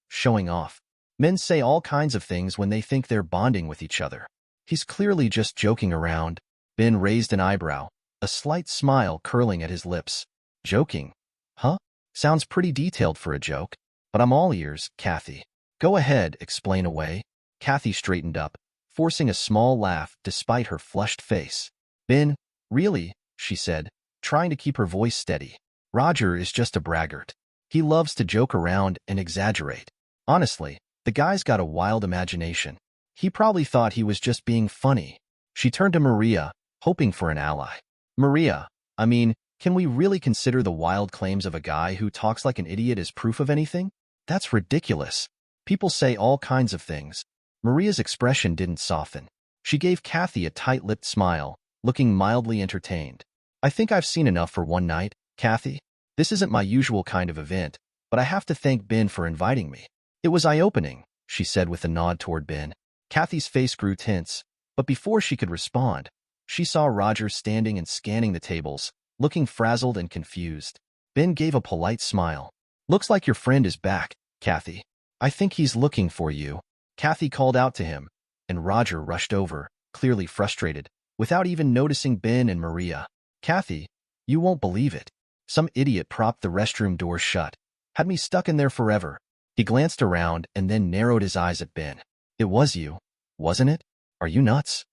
showing off. Men say all kinds of things when they think they're bonding with each other. He's clearly just joking around. Ben raised an eyebrow, a slight smile curling at his lips. Joking? Huh? Sounds pretty detailed for a joke. But I'm all ears, Kathy. Go ahead, explain away. Kathy straightened up, forcing a small laugh despite her flushed face. Ben, really, she said, trying to keep her voice steady. Roger is just a braggart. He loves to joke around and exaggerate. Honestly, the guy's got a wild imagination. He probably thought he was just being funny. She turned to Maria, hoping for an ally. Maria, can we really consider the wild claims of a guy who talks like an idiot as proof of anything? That's ridiculous. People say all kinds of things. Maria's expression didn't soften. She gave Kathy a tight-lipped smile, looking mildly entertained. I think I've seen enough for one night, Kathy. This isn't my usual kind of event, but I have to thank Ben for inviting me. It was eye-opening, she said with a nod toward Ben. Kathy's face grew tense, but before she could respond, she saw Roger standing and scanning the tables, looking frazzled and confused. Ben gave a polite smile. Looks like your friend is back, Kathy. I think he's looking for you. Kathy called out to him, and Roger rushed over, clearly frustrated, without even noticing Ben and Maria. Kathy, you won't believe it. Some idiot propped the restroom door shut. Had me stuck in there forever. He glanced around and then narrowed his eyes at Ben. It was you, wasn't it? Are you nuts?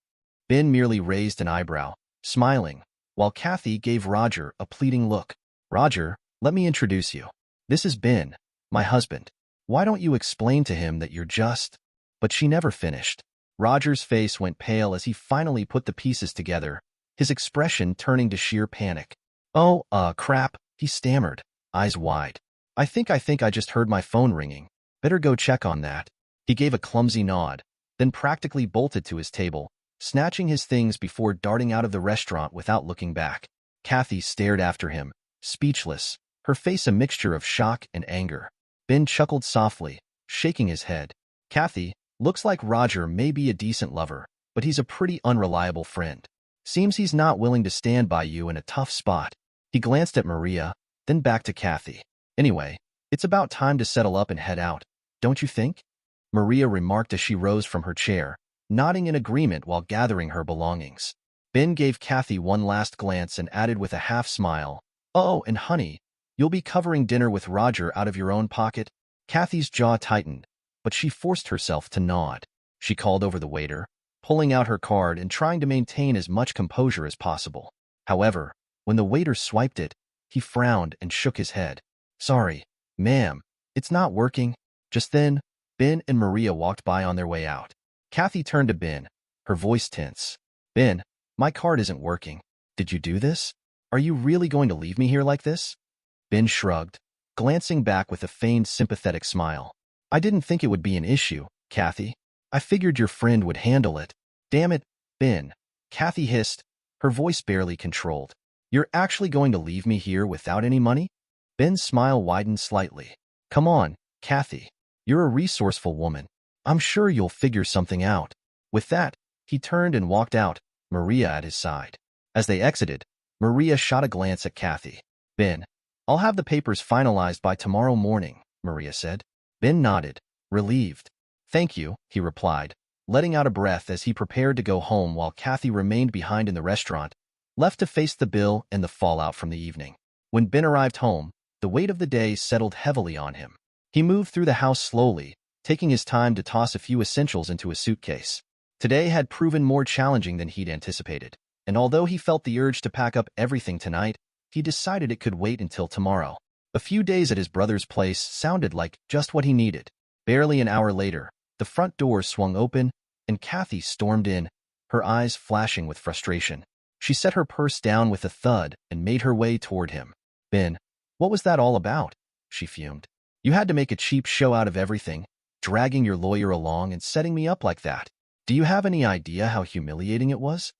Ben merely raised an eyebrow, smiling, while Kathy gave Roger a pleading look. Roger, let me introduce you. This is Ben, my husband. Why don't you explain to him that you're just... But she never finished. Roger's face went pale as he finally put the pieces together, his expression turning to sheer panic. Oh, crap, he stammered, eyes wide. I think I just heard my phone ringing. Better go check on that. He gave a clumsy nod, then practically bolted to his table, snatching his things before darting out of the restaurant without looking back. Kathy stared after him, speechless, her face a mixture of shock and anger. Ben chuckled softly, shaking his head. Kathy, looks like Roger may be a decent lover, but he's a pretty unreliable friend. Seems he's not willing to stand by you in a tough spot. He glanced at Maria, then back to Kathy. Anyway, it's about time to settle up and head out, don't you think? Maria remarked as she rose from her chair, nodding in agreement while gathering her belongings. Ben gave Kathy one last glance and added with a half-smile, "Oh, and honey, you'll be covering dinner with Roger out of your own pocket?" Kathy's jaw tightened, but she forced herself to nod. She called over the waiter, pulling out her card and trying to maintain as much composure as possible. However, when the waiter swiped it, he frowned and shook his head. "Sorry, ma'am, it's not working." Just then, Ben and Maria walked by on their way out. Kathy turned to Ben, her voice tense. "Ben, my card isn't working. Did you do this? Are you really going to leave me here like this?" Ben shrugged, glancing back with a feigned sympathetic smile. "I didn't think it would be an issue, Kathy. I figured your friend would handle it." "Damn it, Ben," Kathy hissed, her voice barely controlled. "You're actually going to leave me here without any money?" Ben's smile widened slightly. "Come on, Kathy. You're a resourceful woman. I'm sure you'll figure something out." With that, he turned and walked out, Maria at his side. As they exited, Maria shot a glance at Kathy. "Ben, I'll have the papers finalized by tomorrow morning," Maria said. Ben nodded, relieved. "Thank you," he replied, letting out a breath as he prepared to go home while Kathy remained behind in the restaurant, left to face the bill and the fallout from the evening. When Ben arrived home, the weight of the day settled heavily on him. He moved through the house slowly, taking his time to toss a few essentials into a suitcase. Today had proven more challenging than he'd anticipated, and although he felt the urge to pack up everything tonight, he decided it could wait until tomorrow. A few days at his brother's place sounded like just what he needed. Barely an hour later, the front door swung open, and Kathy stormed in, her eyes flashing with frustration. She set her purse down with a thud and made her way toward him. "Ben, what was that all about?" she fumed. "You had to make a cheap show out of everything, dragging your lawyer along and setting me up like that. Do you have any idea how humiliating it was?"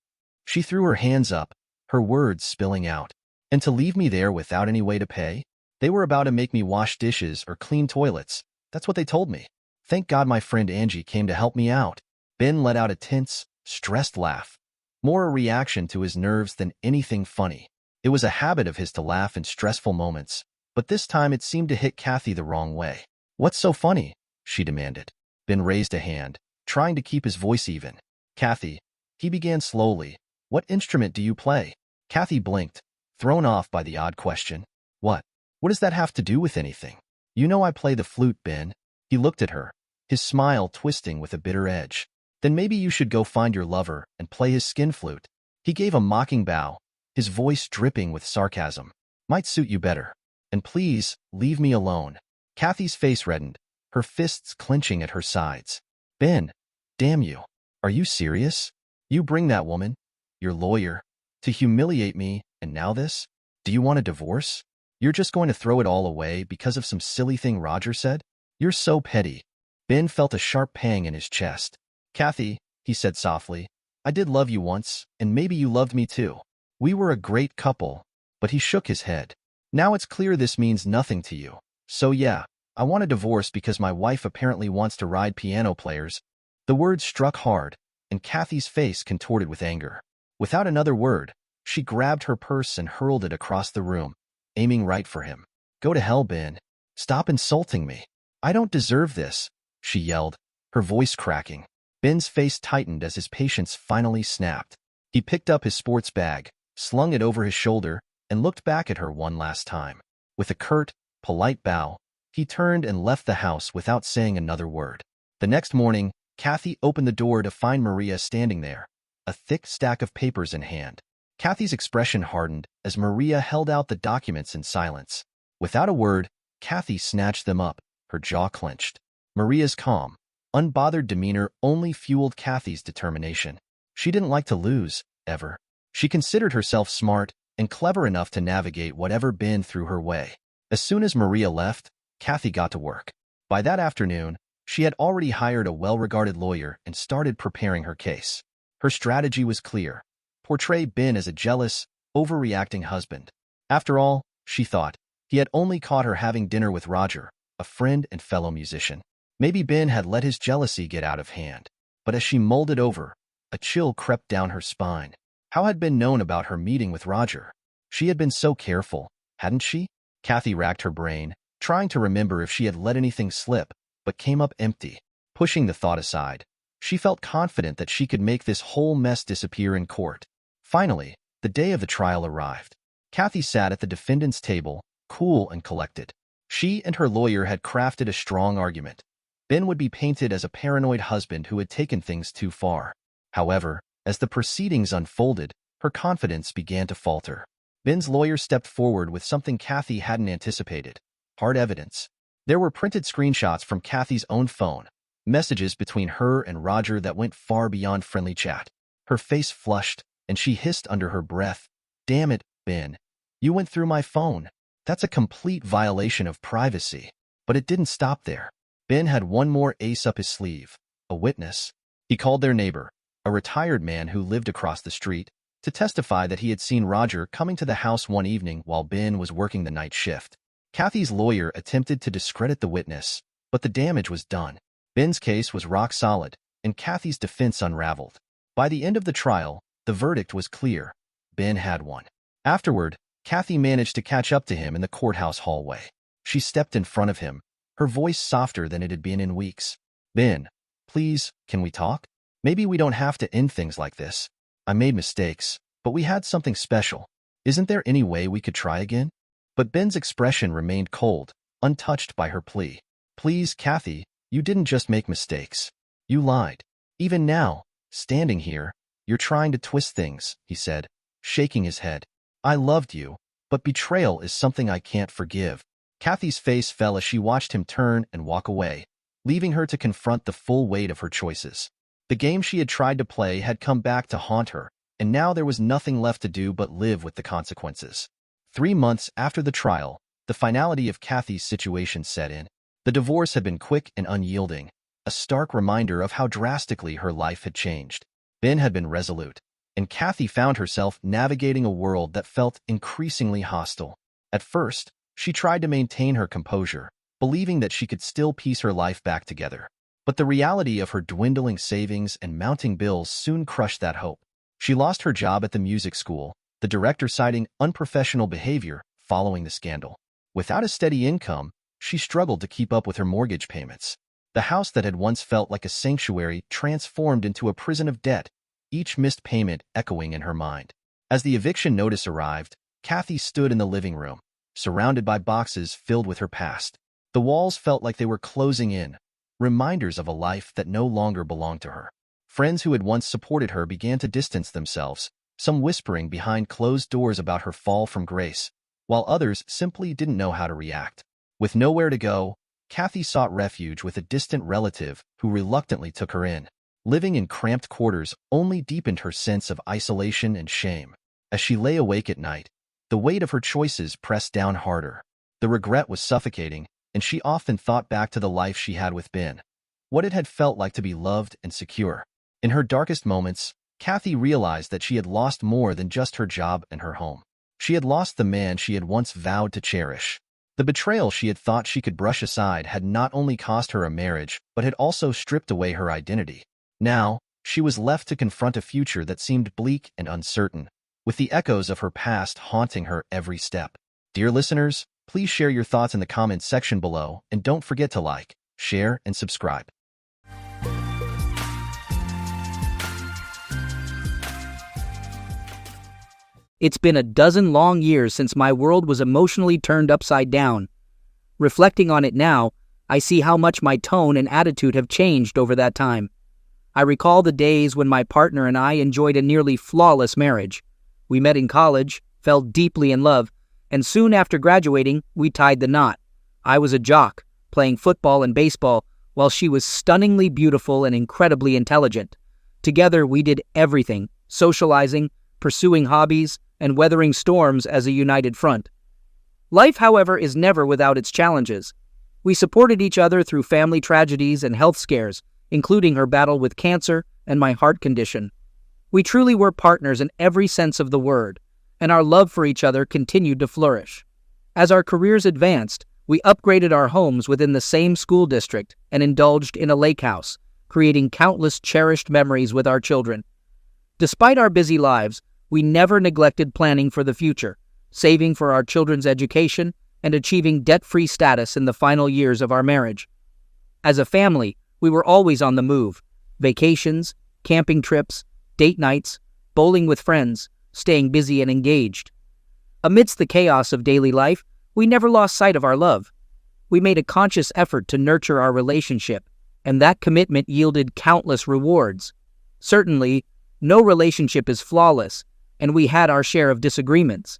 She threw her hands up, her words spilling out. "And to leave me there without any way to pay? They were about to make me wash dishes or clean toilets. That's what they told me. Thank God my friend Angie came to help me out." Ben let out a tense, stressed laugh, more a reaction to his nerves than anything funny. It was a habit of his to laugh in stressful moments, but this time it seemed to hit Kathy the wrong way. "What's so funny?" she demanded. Ben raised a hand, trying to keep his voice even. "Kathy," he began slowly, "what instrument do you play?" Kathy blinked, thrown off by the odd question. "What? What does that have to do with anything?" "You know I play the flute, Ben." He looked at her, his smile twisting with a bitter edge. "Then maybe you should go find your lover and play his skin flute." He gave a mocking bow, his voice dripping with sarcasm. "Might suit you better. And please, leave me alone." Kathy's face reddened, her fists clenching at her sides. "Ben, damn you. Are you serious? You bring that woman, your lawyer, to humiliate me, and now this? Do you want a divorce? You're just going to throw it all away because of some silly thing Roger said? You're so petty." Ben felt a sharp pang in his chest. "Kathy," he said softly, "I did love you once, and maybe you loved me too. We were a great couple." But he shook his head. "Now it's clear this means nothing to you. So yeah, I want a divorce because my wife apparently wants to ride piano players." The words struck hard, and Kathy's face contorted with anger. Without another word, she grabbed her purse and hurled it across the room, aiming right for him. "Go to hell, Ben. Stop insulting me. I don't deserve this," she yelled, her voice cracking. Ben's face tightened as his patience finally snapped. He picked up his sports bag, slung it over his shoulder, and looked back at her one last time. With a curt, polite bow, he turned and left the house without saying another word. The next morning, Kathy opened the door to find Maria standing there, a thick stack of papers in hand. Kathy's expression hardened as Maria held out the documents in silence. Without a word, Kathy snatched them up, her jaw clenched. Maria's calm, unbothered demeanor only fueled Kathy's determination. She didn't like to lose, ever. She considered herself smart, and clever enough to navigate whatever Ben threw her way. As soon as Maria left, Kathy got to work. By that afternoon, she had already hired a well-regarded lawyer and started preparing her case. Her strategy was clear: portray Ben as a jealous, overreacting husband. After all, she thought, he had only caught her having dinner with Roger, a friend and fellow musician. Maybe Ben had let his jealousy get out of hand. But as she mulled it over, a chill crept down her spine. How had Ben known about her meeting with Roger? She had been so careful, hadn't she? Kathy racked her brain, trying to remember if she had let anything slip, but came up empty. Pushing the thought aside, she felt confident that she could make this whole mess disappear in court. Finally, the day of the trial arrived. Kathy sat at the defendant's table, cool and collected. She and her lawyer had crafted a strong argument. Ben would be painted as a paranoid husband who had taken things too far. However, as the proceedings unfolded, her confidence began to falter. Ben's lawyer stepped forward with something Kathy hadn't anticipated: hard evidence. There were printed screenshots from Kathy's own phone, messages between her and Roger that went far beyond friendly chat. Her face flushed, and she hissed under her breath, "Damn it, Ben. You went through my phone. That's a complete violation of privacy." But it didn't stop there. Ben had one more ace up his sleeve: a witness. He called their neighbor, a retired man who lived across the street, to testify that he had seen Roger coming to the house one evening while Ben was working the night shift. Kathy's lawyer attempted to discredit the witness, but the damage was done. Ben's case was rock solid, and Kathy's defense unraveled. By the end of the trial, the verdict was clear: Ben had won. Afterward, Kathy managed to catch up to him in the courthouse hallway. She stepped in front of him, her voice softer than it had been in weeks. "Ben, please, can we talk? Maybe we don't have to end things like this. I made mistakes, but we had something special. Isn't there any way we could try again?" But Ben's expression remained cold, untouched by her plea. "Please, Kathy, you didn't just make mistakes. You lied. Even now, standing here, you're trying to twist things," he said, shaking his head. "I loved you, but betrayal is something I can't forgive." Kathy's face fell as she watched him turn and walk away, leaving her to confront the full weight of her choices. The game she had tried to play had come back to haunt her, and now there was nothing left to do but live with the consequences. 3 months after the trial, the finality of Kathy's situation set in. The divorce had been quick and unyielding, a stark reminder of how drastically her life had changed. Ben had been resolute, and Kathy found herself navigating a world that felt increasingly hostile. At first, she tried to maintain her composure, believing that she could still piece her life back together. But the reality of her dwindling savings and mounting bills soon crushed that hope. She lost her job at the music school, the director citing unprofessional behavior following the scandal. Without a steady income, she struggled to keep up with her mortgage payments. The house that had once felt like a sanctuary transformed into a prison of debt, each missed payment echoing in her mind. As the eviction notice arrived, Kathy stood in the living room, surrounded by boxes filled with her past. The walls felt like they were closing in, reminders of a life that no longer belonged to her. Friends who had once supported her began to distance themselves, some whispering behind closed doors about her fall from grace, while others simply didn't know how to react. With nowhere to go, Kathy sought refuge with a distant relative who reluctantly took her in. Living in cramped quarters only deepened her sense of isolation and shame. As she lay awake at night, the weight of her choices pressed down harder. The regret was suffocating, and she often thought back to the life she had with Ben, what it had felt like to be loved and secure. In her darkest moments, Kathy realized that she had lost more than just her job and her home. She had lost the man she had once vowed to cherish. The betrayal she had thought she could brush aside had not only cost her a marriage, but had also stripped away her identity. Now, she was left to confront a future that seemed bleak and uncertain, with the echoes of her past haunting her every step. Dear listeners, please share your thoughts in the comments section below, and don't forget to like, share, and subscribe. It's been a dozen long years since my world was emotionally turned upside down. Reflecting on it now, I see how much my tone and attitude have changed over that time. I recall the days when my partner and I enjoyed a nearly flawless marriage. We met in college, fell deeply in love, and soon after graduating, we tied the knot. I was a jock, playing football and baseball, while she was stunningly beautiful and incredibly intelligent. Together, we did everything: socializing, pursuing hobbies, and weathering storms as a united front. Life, however, is never without its challenges. We supported each other through family tragedies and health scares, including her battle with cancer and my heart condition. We truly were partners in every sense of the word, and our love for each other continued to flourish. As our careers advanced, we upgraded our homes within the same school district and indulged in a lake house, creating countless cherished memories with our children. Despite our busy lives, we never neglected planning for the future, saving for our children's education and achieving debt-free status in the final years of our marriage. As a family, we were always on the move: vacations, camping trips, date nights, bowling with friends, staying busy and engaged. Amidst the chaos of daily life, we never lost sight of our love. We made a conscious effort to nurture our relationship, and that commitment yielded countless rewards. Certainly, no relationship is flawless, and we had our share of disagreements.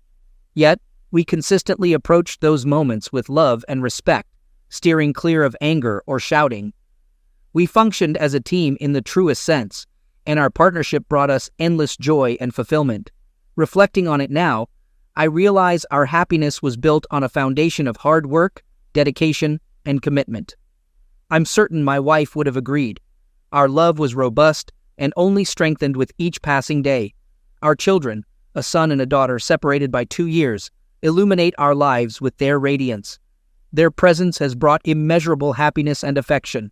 Yet, we consistently approached those moments with love and respect, steering clear of anger or shouting. We functioned as a team in the truest sense, and our partnership brought us endless joy and fulfillment. Reflecting on it now, I realize our happiness was built on a foundation of hard work, dedication, and commitment. I'm certain my wife would have agreed. Our love was robust and only strengthened with each passing day. Our children, a son and a daughter separated by 2 years, illuminate our lives with their radiance. Their presence has brought immeasurable happiness and affection.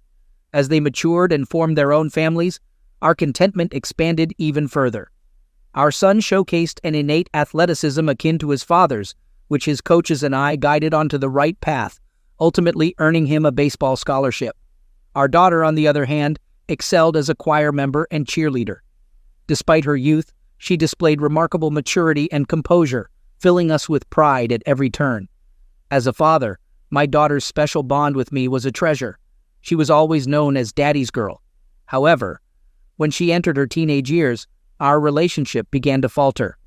As they matured and formed their own families, our contentment expanded even further. Our son showcased an innate athleticism akin to his father's, which his coaches and I guided onto the right path, ultimately earning him a baseball scholarship. Our daughter, on the other hand, excelled as a choir member and cheerleader. Despite her youth, she displayed remarkable maturity and composure, filling us with pride at every turn. As a father, my daughter's special bond with me was a treasure. She was always known as Daddy's girl. However, when she entered her teenage years, our relationship began to falter.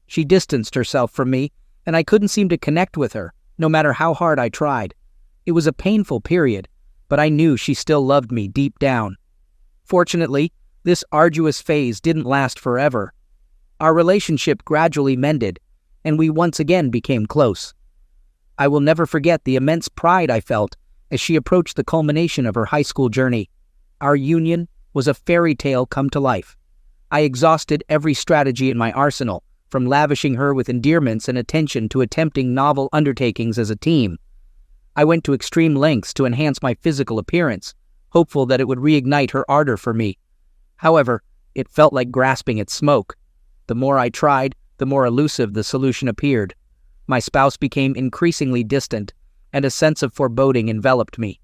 She distanced herself from me, and I couldn't seem to connect with her, no matter how hard I tried. It was a painful period, but I knew she still loved me deep down. Fortunately, this arduous phase didn't last forever. Our relationship gradually mended, and we once again became close. I will never forget the immense pride I felt as she approached the culmination of her high school journey. Our union was a fairy tale come to life. I exhausted every strategy in my arsenal, from lavishing her with endearments and attention to attempting novel undertakings as a team. I went to extreme lengths to enhance my physical appearance, hopeful that it would reignite her ardor for me. However, it felt like grasping at smoke. The more I tried, the more elusive the solution appeared. My spouse became increasingly distant, and a sense of foreboding enveloped me.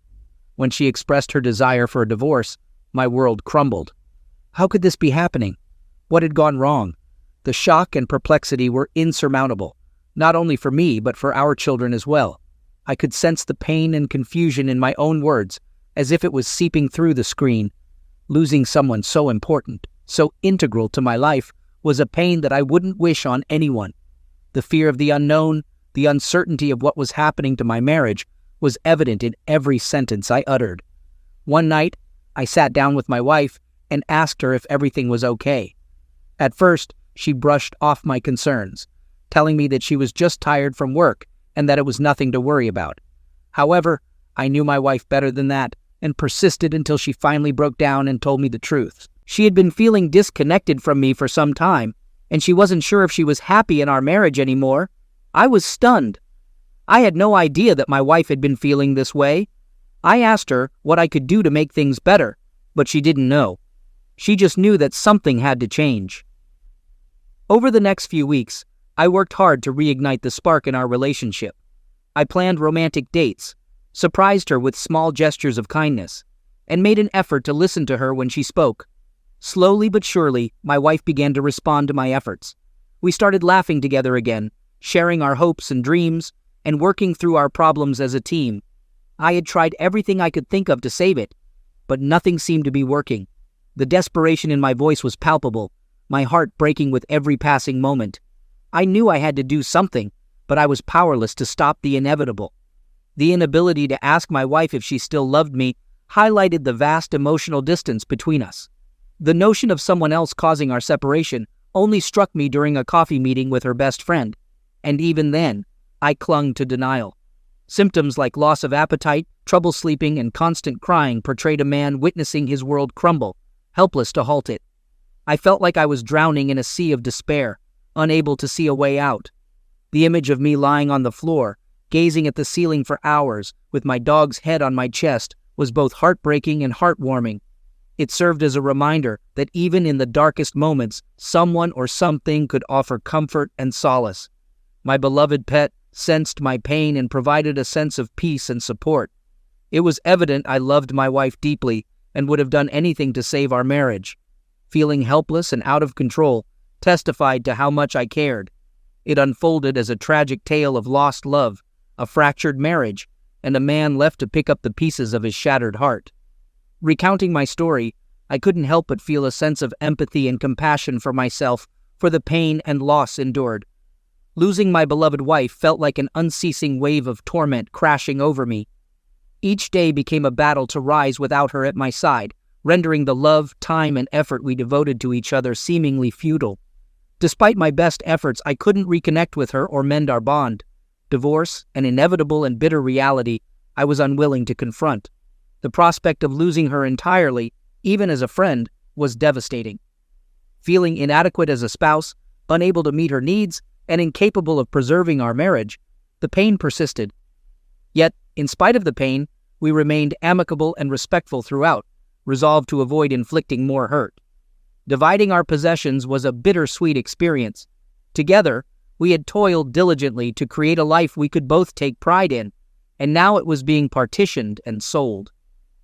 When she expressed her desire for a divorce, my world crumbled. How could this be happening? What had gone wrong? The shock and perplexity were insurmountable, not only for me but for our children as well. I could sense the pain and confusion in my own words, as if it was seeping through the screen. Losing someone so important, so integral to my life, was a pain that I wouldn't wish on anyone. The fear of the unknown, the uncertainty of what was happening to my marriage, was evident in every sentence I uttered. One night, I sat down with my wife and asked her if everything was okay. At first, she brushed off my concerns, telling me that she was just tired from work and that it was nothing to worry about. However, I knew my wife better than that and persisted until she finally broke down and told me the truth. She had been feeling disconnected from me for some time, and she wasn't sure if she was happy in our marriage anymore. I was stunned. I had no idea that my wife had been feeling this way. I asked her what I could do to make things better, but she didn't know. She just knew that something had to change. Over the next few weeks, I worked hard to reignite the spark in our relationship. I planned romantic dates, surprised her with small gestures of kindness, and made an effort to listen to her when she spoke. Slowly but surely, my wife began to respond to my efforts. We started laughing together again, sharing our hopes and dreams, and working through our problems as a team. I had tried everything I could think of to save it, but nothing seemed to be working. The desperation in my voice was palpable, my heart breaking with every passing moment. I knew I had to do something, but I was powerless to stop the inevitable. The inability to ask my wife if she still loved me highlighted the vast emotional distance between us. The notion of someone else causing our separation only struck me during a coffee meeting with her best friend, and even then, I clung to denial. Symptoms like loss of appetite, trouble sleeping, and constant crying portrayed a man witnessing his world crumble, helpless to halt it. I felt like I was drowning in a sea of despair, unable to see a way out. The image of me lying on the floor, gazing at the ceiling for hours, with my dog's head on my chest, was both heartbreaking and heartwarming. It served as a reminder that even in the darkest moments, someone or something could offer comfort and solace. My beloved pet sensed my pain and provided a sense of peace and support. It was evident I loved my wife deeply and would have done anything to save our marriage. Feeling helpless and out of control testified to how much I cared. It unfolded as a tragic tale of lost love, a fractured marriage, and a man left to pick up the pieces of his shattered heart. Recounting my story, I couldn't help but feel a sense of empathy and compassion for myself for the pain and loss endured. Losing my beloved wife felt like an unceasing wave of torment crashing over me. Each day became a battle to rise without her at my side, rendering the love, time, and effort we devoted to each other seemingly futile. Despite my best efforts, I couldn't reconnect with her or mend our bond. Divorce, an inevitable and bitter reality, I was unwilling to confront. The prospect of losing her entirely, even as a friend, was devastating. Feeling inadequate as a spouse, unable to meet her needs, and incapable of preserving our marriage, the pain persisted. Yet, in spite of the pain, we remained amicable and respectful throughout, resolved to avoid inflicting more hurt. Dividing our possessions was a bittersweet experience. Together, we had toiled diligently to create a life we could both take pride in, and now it was being partitioned and sold.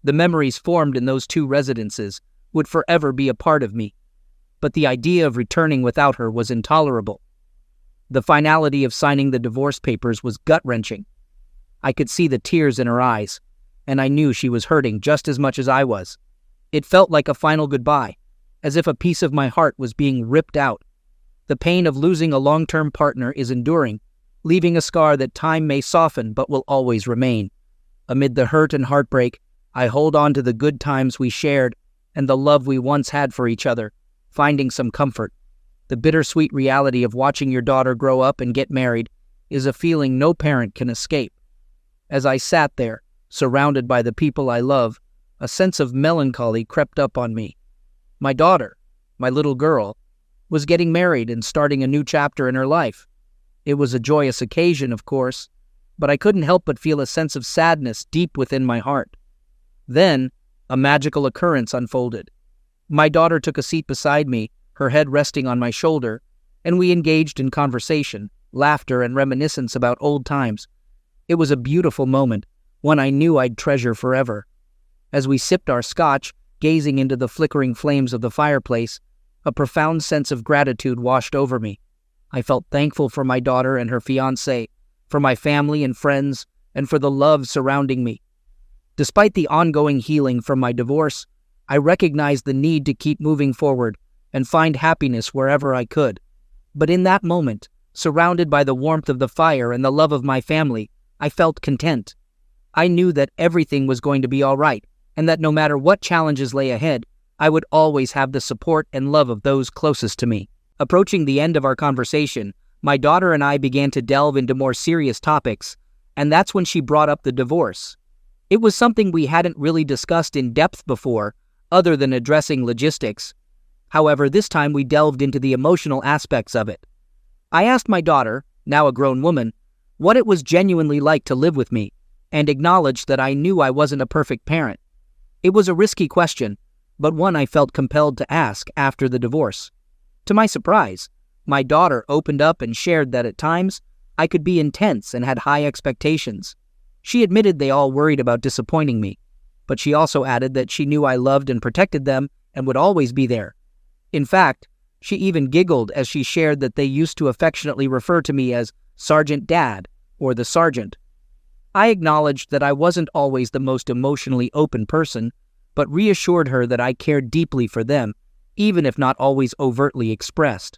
The memories formed in those two residences would forever be a part of me, but the idea of returning without her was intolerable. The finality of signing the divorce papers was gut-wrenching. I could see the tears in her eyes, and I knew she was hurting just as much as I was. It felt like a final goodbye, as if a piece of my heart was being ripped out. The pain of losing a long-term partner is enduring, leaving a scar that time may soften but will always remain. Amid the hurt and heartbreak, I hold on to the good times we shared and the love we once had for each other, finding some comfort. The bittersweet reality of watching your daughter grow up and get married is a feeling no parent can escape. As I sat there, surrounded by the people I love, a sense of melancholy crept up on me. My daughter, my little girl, was getting married and starting a new chapter in her life. It was a joyous occasion, of course, but I couldn't help but feel a sense of sadness deep within my heart. Then, a magical occurrence unfolded. My daughter took a seat beside me, her head resting on my shoulder, and we engaged in conversation, laughter, and reminiscence about old times. It was a beautiful moment, one I knew I'd treasure forever. As we sipped our scotch, gazing into the flickering flames of the fireplace, a profound sense of gratitude washed over me. I felt thankful for my daughter and her fiancé, for my family and friends, and for the love surrounding me. Despite the ongoing healing from my divorce, I recognized the need to keep moving forward and find happiness wherever I could. But in that moment, surrounded by the warmth of the fire and the love of my family, I felt content. I knew that everything was going to be all right, and that no matter what challenges lay ahead, I would always have the support and love of those closest to me. Approaching the end of our conversation, my daughter and I began to delve into more serious topics, and that's when she brought up the divorce. It was something we hadn't really discussed in depth before, other than addressing logistics. However, this time we delved into the emotional aspects of it. I asked my daughter, now a grown woman, what it was genuinely like to live with me, and acknowledged that I knew I wasn't a perfect parent. It was a risky question, but one I felt compelled to ask after the divorce. To my surprise, my daughter opened up and shared that at times I could be intense and had high expectations. She admitted they all worried about disappointing me, but she also added that she knew I loved and protected them and would always be there. In fact, she even giggled as she shared that they used to affectionately refer to me as Sergeant Dad or the Sergeant. I acknowledged that I wasn't always the most emotionally open person, but reassured her that I cared deeply for them, even if not always overtly expressed.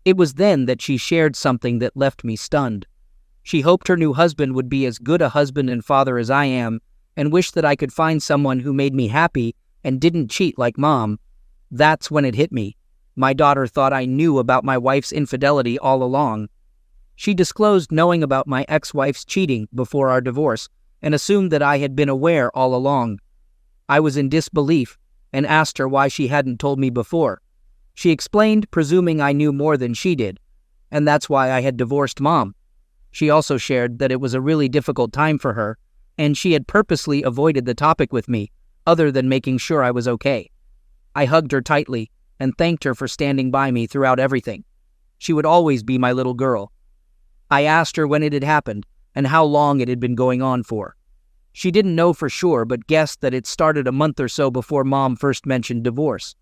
It was then that she shared something that left me stunned. She hoped her new husband would be as good a husband and father as I am, and wished that I could find someone who made me happy and didn't cheat like Mom. That's when it hit me. My daughter thought I knew about my wife's infidelity all along. She disclosed knowing about my ex-wife's cheating before our divorce and assumed that I had been aware all along. I was in disbelief and asked her why she hadn't told me before. She explained, presuming I knew more than she did, and that's why I had divorced Mom. She also shared that it was a really difficult time for her, and she had purposely avoided the topic with me, other than making sure I was okay. I hugged her tightly and thanked her for standing by me throughout everything. She would always be my little girl. I asked her when it had happened and how long it had been going on for. She didn't know for sure, but guessed that it started a month or so before Mom first mentioned divorce.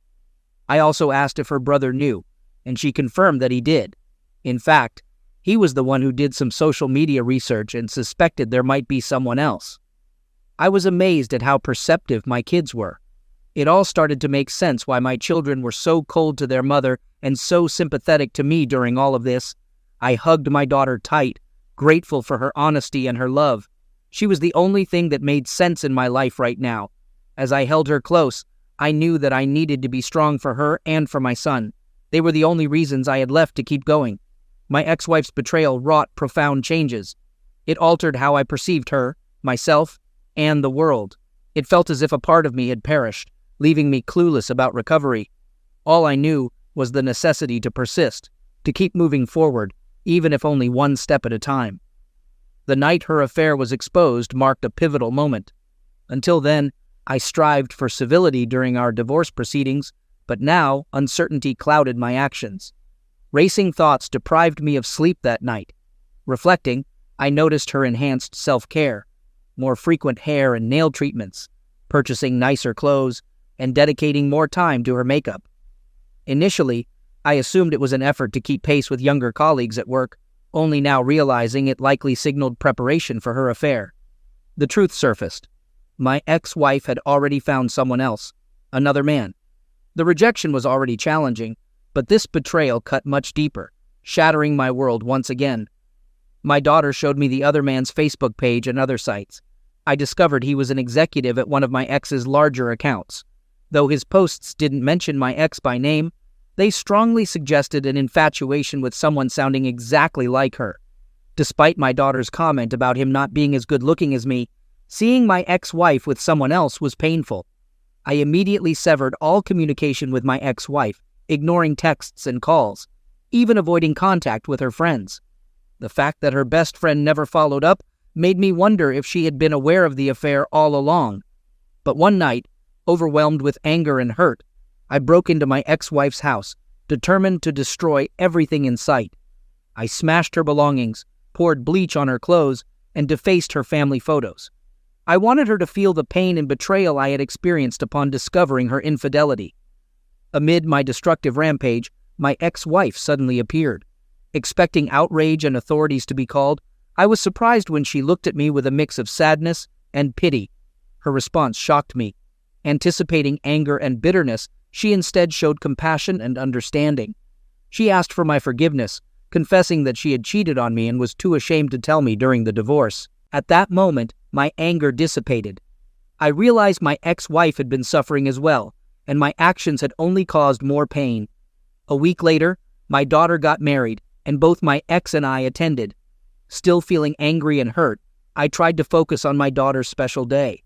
I also asked if her brother knew, and she confirmed that he did. In fact, he was the one who did some social media research and suspected there might be someone else. I was amazed at how perceptive my kids were. It all started to make sense why my children were so cold to their mother and so sympathetic to me during all of this. I hugged my daughter tight, grateful for her honesty and her love. She was the only thing that made sense in my life right now. As I held her close, I knew that I needed to be strong for her and for my son. They were the only reasons I had left to keep going. My ex-wife's betrayal wrought profound changes. It altered how I perceived her, myself, and the world. It felt as if a part of me had perished, leaving me clueless about recovery. All I knew was the necessity to persist, to keep moving forward, even if only one step at a time. The night her affair was exposed marked a pivotal moment. Until then, I strived for civility during our divorce proceedings, but now uncertainty clouded my actions. Racing thoughts deprived me of sleep that night. Reflecting, I noticed her enhanced self-care, more frequent hair and nail treatments, purchasing nicer clothes, and dedicating more time to her makeup. Initially, I assumed it was an effort to keep pace with younger colleagues at work, only now realizing it likely signaled preparation for her affair. The truth surfaced. My ex-wife had already found someone else, another man. The rejection was already challenging, but this betrayal cut much deeper, shattering my world once again. My daughter showed me the other man's Facebook page and other sites. I discovered he was an executive at one of my ex's larger accounts. Though his posts didn't mention my ex by name, they strongly suggested an infatuation with someone sounding exactly like her. Despite my daughter's comment about him not being as good-looking as me, seeing my ex-wife with someone else was painful. I immediately severed all communication with my ex-wife, ignoring texts and calls, even avoiding contact with her friends. The fact that her best friend never followed up made me wonder if she had been aware of the affair all along. But one night, overwhelmed with anger and hurt, I broke into my ex-wife's house, determined to destroy everything in sight. I smashed her belongings, poured bleach on her clothes, and defaced her family photos. I wanted her to feel the pain and betrayal I had experienced upon discovering her infidelity. Amid my destructive rampage, my ex-wife suddenly appeared. Expecting outrage and authorities to be called, I was surprised when she looked at me with a mix of sadness and pity. Her response shocked me. Anticipating anger and bitterness, she instead showed compassion and understanding. She asked for my forgiveness, confessing that she had cheated on me and was too ashamed to tell me during the divorce. At that moment, my anger dissipated. I realized my ex-wife had been suffering as well, and my actions had only caused more pain. A week later, my daughter got married, and both my ex and I attended. Still feeling angry and hurt, I tried to focus on my daughter's special day.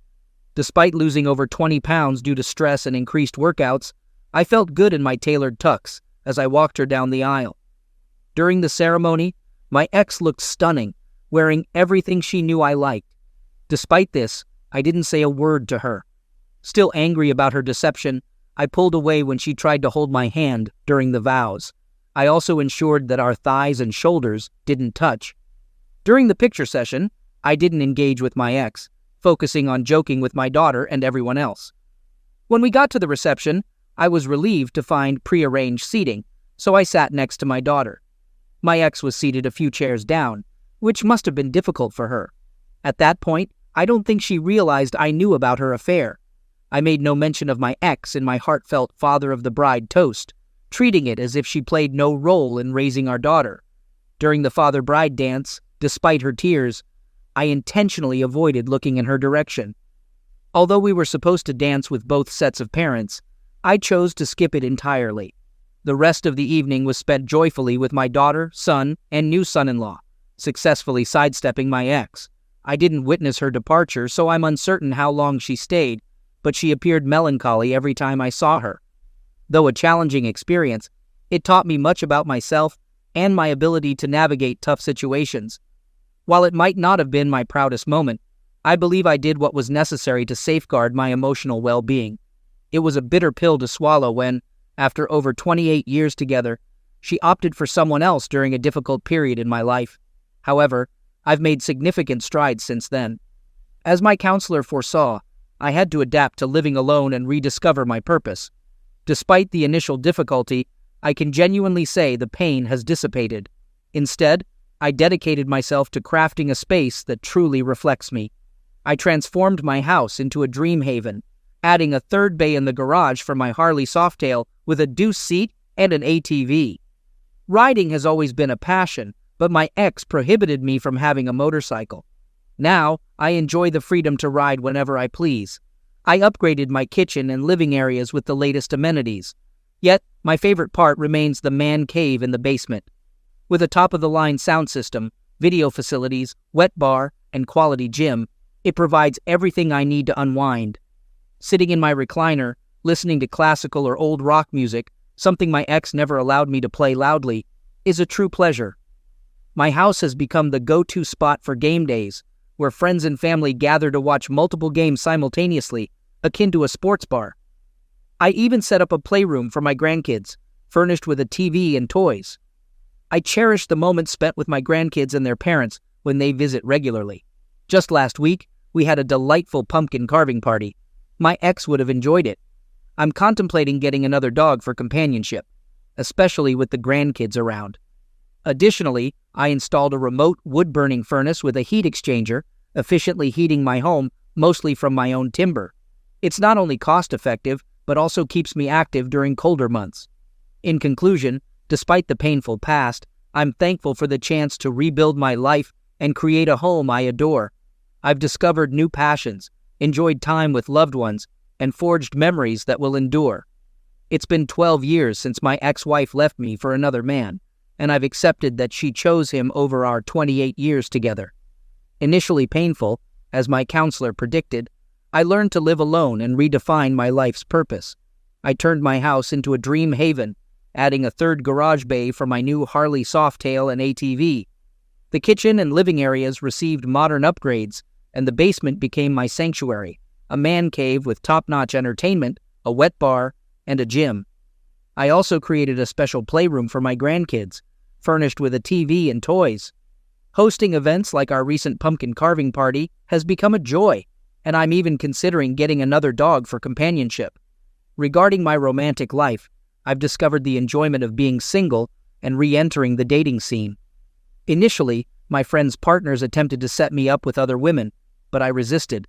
Despite losing over 20 pounds due to stress and increased workouts, I felt good in my tailored tux as I walked her down the aisle. During the ceremony, my ex looked stunning, wearing everything she knew I liked. Despite this, I didn't say a word to her. Still angry about her deception, I pulled away when she tried to hold my hand during the vows. I also ensured that our thighs and shoulders didn't touch. During the picture session, I didn't engage with my ex, focusing on joking with my daughter and everyone else. When we got to the reception, I was relieved to find prearranged seating, so I sat next to my daughter. My ex was seated a few chairs down, which must have been difficult for her. At that point, I don't think she realized I knew about her affair. I made no mention of my ex in my heartfelt father of the bride toast, treating it as if she played no role in raising our daughter. During the father-bride dance, despite her tears, I intentionally avoided looking in her direction. Although we were supposed to dance with both sets of parents, I chose to skip it entirely. The rest of the evening was spent joyfully with my daughter, son, and new son-in-law, successfully sidestepping my ex. I didn't witness her departure, so I'm uncertain how long she stayed, but she appeared melancholy every time I saw her. Though a challenging experience, it taught me much about myself and my ability to navigate tough situations. While it might not have been my proudest moment, I believe I did what was necessary to safeguard my emotional well-being. It was a bitter pill to swallow when, after over 28 years together, she opted for someone else during a difficult period in my life. However, I've made significant strides since then. As my counselor foresaw, I had to adapt to living alone and rediscover my purpose. Despite the initial difficulty, I can genuinely say the pain has dissipated. Instead, I dedicated myself to crafting a space that truly reflects me. I transformed my house into a dream haven, adding a third bay in the garage for my Harley Softail with a deuce seat and an ATV. Riding has always been a passion, but my ex prohibited me from having a motorcycle. Now, I enjoy the freedom to ride whenever I please. I upgraded my kitchen and living areas with the latest amenities. Yet, my favorite part remains the man cave in the basement. With a top-of-the-line sound system, video facilities, wet bar, and quality gym, it provides everything I need to unwind. Sitting in my recliner, listening to classical or old rock music, something my ex never allowed me to play loudly, is a true pleasure. My house has become the go-to spot for game days, where friends and family gather to watch multiple games simultaneously, akin to a sports bar. I even set up a playroom for my grandkids, furnished with a TV and toys. I cherish the moments spent with my grandkids and their parents when they visit regularly. Just last week, we had a delightful pumpkin carving party. My ex would have enjoyed it. I'm contemplating getting another dog for companionship, especially with the grandkids around. Additionally, I installed a remote wood-burning furnace with a heat exchanger, efficiently heating my home mostly from my own timber. It's not only cost-effective, but also keeps me active during colder months. In conclusion, despite the painful past, I'm thankful for the chance to rebuild my life and create a home I adore. I've discovered new passions, enjoyed time with loved ones, and forged memories that will endure. It's been 12 years since my ex-wife left me for another man, and I've accepted that she chose him over our 28 years together. Initially painful, as my counselor predicted, I learned to live alone and redefine my life's purpose. I turned my house into a dream haven, adding a third garage bay for my new Harley Softail and ATV. The kitchen and living areas received modern upgrades, and the basement became my sanctuary, a man cave with top-notch entertainment, a wet bar, and a gym. I also created a special playroom for my grandkids, furnished with a TV and toys. Hosting events like our recent pumpkin carving party has become a joy, and I'm even considering getting another dog for companionship. Regarding my romantic life, I've discovered the enjoyment of being single and re-entering the dating scene. Initially, my friends' partners attempted to set me up with other women, but I resisted.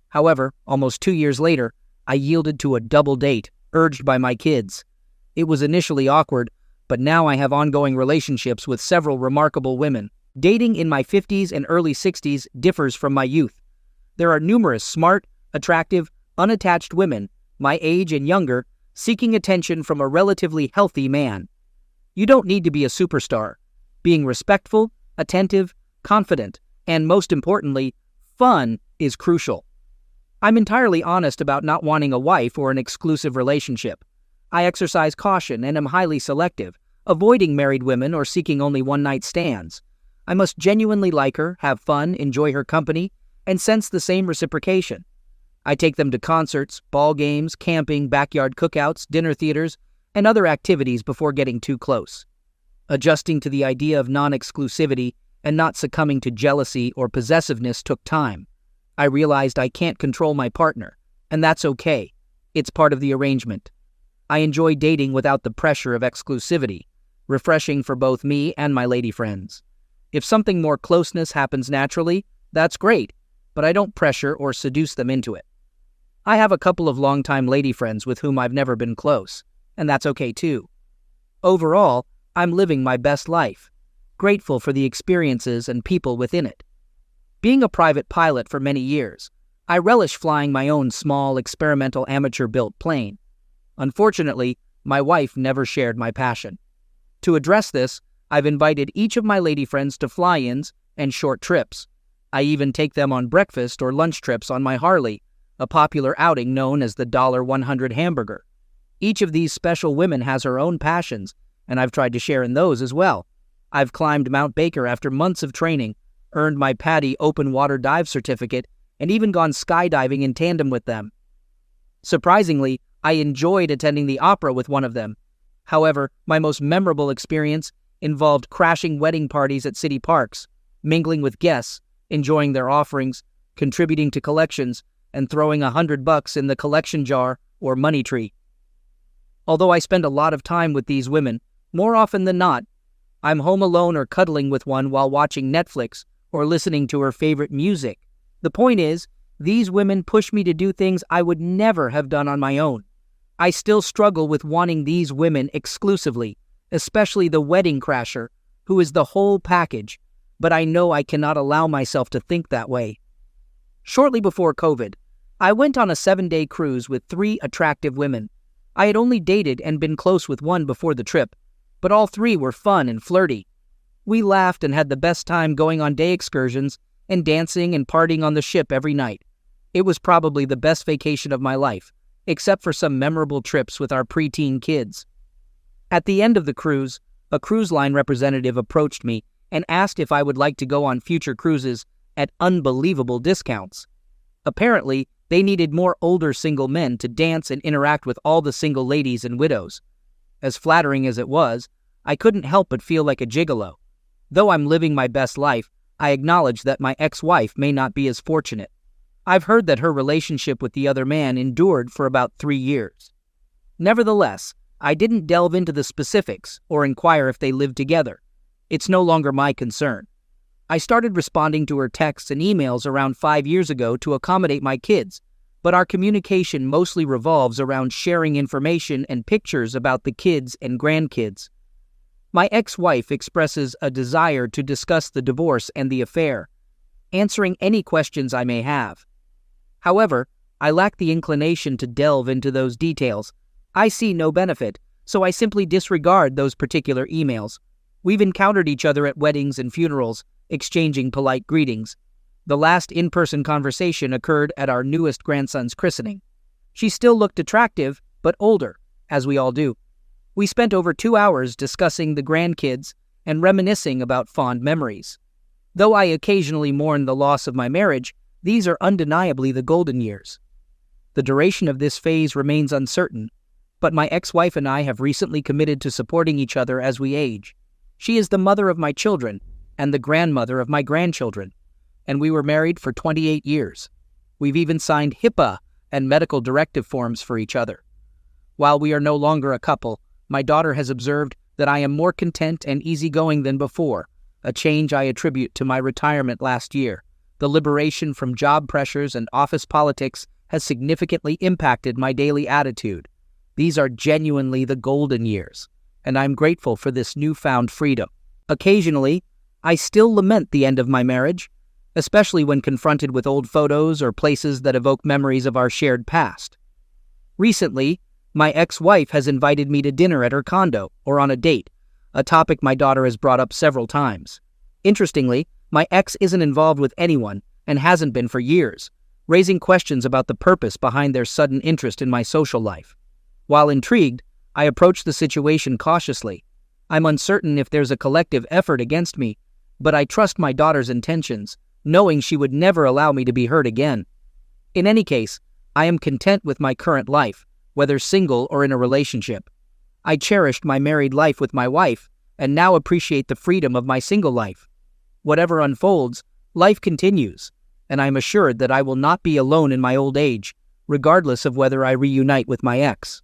However, almost 2 years later, I yielded to a double date, urged by my kids. It was initially awkward, but now I have ongoing relationships with several remarkable women. Dating in my 50s and early 60s differs from my youth. There are numerous smart, attractive, unattached women, my age and younger, seeking attention from a relatively healthy man. You don't need to be a superstar. Being respectful, attentive, confident, and most importantly, fun is crucial. I'm entirely honest about not wanting a wife or an exclusive relationship. I exercise caution and am highly selective, avoiding married women or seeking only one-night stands. I must genuinely like her, have fun, enjoy her company, and sense the same reciprocation. I take them to concerts, ball games, camping, backyard cookouts, dinner theaters, and other activities before getting too close. Adjusting to the idea of non-exclusivity and not succumbing to jealousy or possessiveness took time. I realized I can't control my partner, and that's okay. It's part of the arrangement. I enjoy dating without the pressure of exclusivity, refreshing for both me and my lady friends. If something more closeness happens naturally, that's great, but I don't pressure or seduce them into it. I have a couple of longtime lady friends with whom I've never been close, and that's okay too. Overall, I'm living my best life, grateful for the experiences and people within it. Being a private pilot for many years, I relish flying my own small, experimental amateur-built plane. Unfortunately, my wife never shared my passion. To address this, I've invited each of my lady friends to fly-ins and short trips. I even take them on breakfast or lunch trips on my Harley, a popular outing known as the $100 hamburger. Each of these special women has her own passions, and I've tried to share in those as well. I've climbed Mount Baker after months of training, earned my PADI open water dive certificate, and even gone skydiving in tandem with them. Surprisingly, I enjoyed attending the opera with one of them. However, my most memorable experience involved crashing wedding parties at city parks, mingling with guests, enjoying their offerings, contributing to collections, and throwing $100 in the collection jar or money tree. Although I spend a lot of time with these women, more often than not, I'm home alone or cuddling with one while watching Netflix or listening to her favorite music. The point is, these women push me to do things I would never have done on my own. I still struggle with wanting these women exclusively, especially the wedding crasher, who is the whole package, but I know I cannot allow myself to think that way. Shortly before COVID, I went on a 7-day cruise with 3 attractive women. I had only dated and been close with one before the trip, but all 3 were fun and flirty. We laughed and had the best time going on day excursions and dancing and partying on the ship every night. It was probably the best vacation of my life, except for some memorable trips with our preteen kids. At the end of the cruise, a cruise line representative approached me and asked if I would like to go on future cruises at unbelievable discounts. Apparently, they needed more older single men to dance and interact with all the single ladies and widows. As flattering as it was, I couldn't help but feel like a gigolo. Though I'm living my best life, I acknowledge that my ex-wife may not be as fortunate. I've heard that her relationship with the other man endured for about 3 years. Nevertheless, I didn't delve into the specifics or inquire if they lived together. It's no longer my concern. I started responding to her texts and emails around 5 years ago to accommodate my kids, but our communication mostly revolves around sharing information and pictures about the kids and grandkids. My ex-wife expresses a desire to discuss the divorce and the affair, answering any questions I may have. However, I lack the inclination to delve into those details. I see no benefit, so I simply disregard those particular emails. We've encountered each other at weddings and funerals, exchanging polite greetings. The last in-person conversation occurred at our newest grandson's christening. She still looked attractive, but older, as we all do. We spent over 2 hours discussing the grandkids and reminiscing about fond memories. Though I occasionally mourn the loss of my marriage, these are undeniably the golden years. The duration of this phase remains uncertain, but my ex-wife and I have recently committed to supporting each other as we age. She is the mother of my children and the grandmother of my grandchildren, and we were married for 28 years. We've even signed HIPAA and medical directive forms for each other. While we are no longer a couple, my daughter has observed that I am more content and easygoing than before, a change I attribute to my retirement last year. The liberation from job pressures and office politics has significantly impacted my daily attitude. These are genuinely the golden years, and I'm grateful for this newfound freedom. Occasionally, I still lament the end of my marriage, especially when confronted with old photos or places that evoke memories of our shared past. Recently, my ex-wife has invited me to dinner at her condo or on a date, a topic my daughter has brought up several times. Interestingly, my ex isn't involved with anyone and hasn't been for years, raising questions about the purpose behind their sudden interest in my social life. While intrigued, I approach the situation cautiously. I'm uncertain if there's a collective effort against me, but I trust my daughter's intentions, knowing she would never allow me to be hurt again. In any case, I am content with my current life, whether single or in a relationship. I cherished my married life with my wife and now appreciate the freedom of my single life. Whatever unfolds, life continues, and I'm assured that I will not be alone in my old age, regardless of whether I reunite with my ex.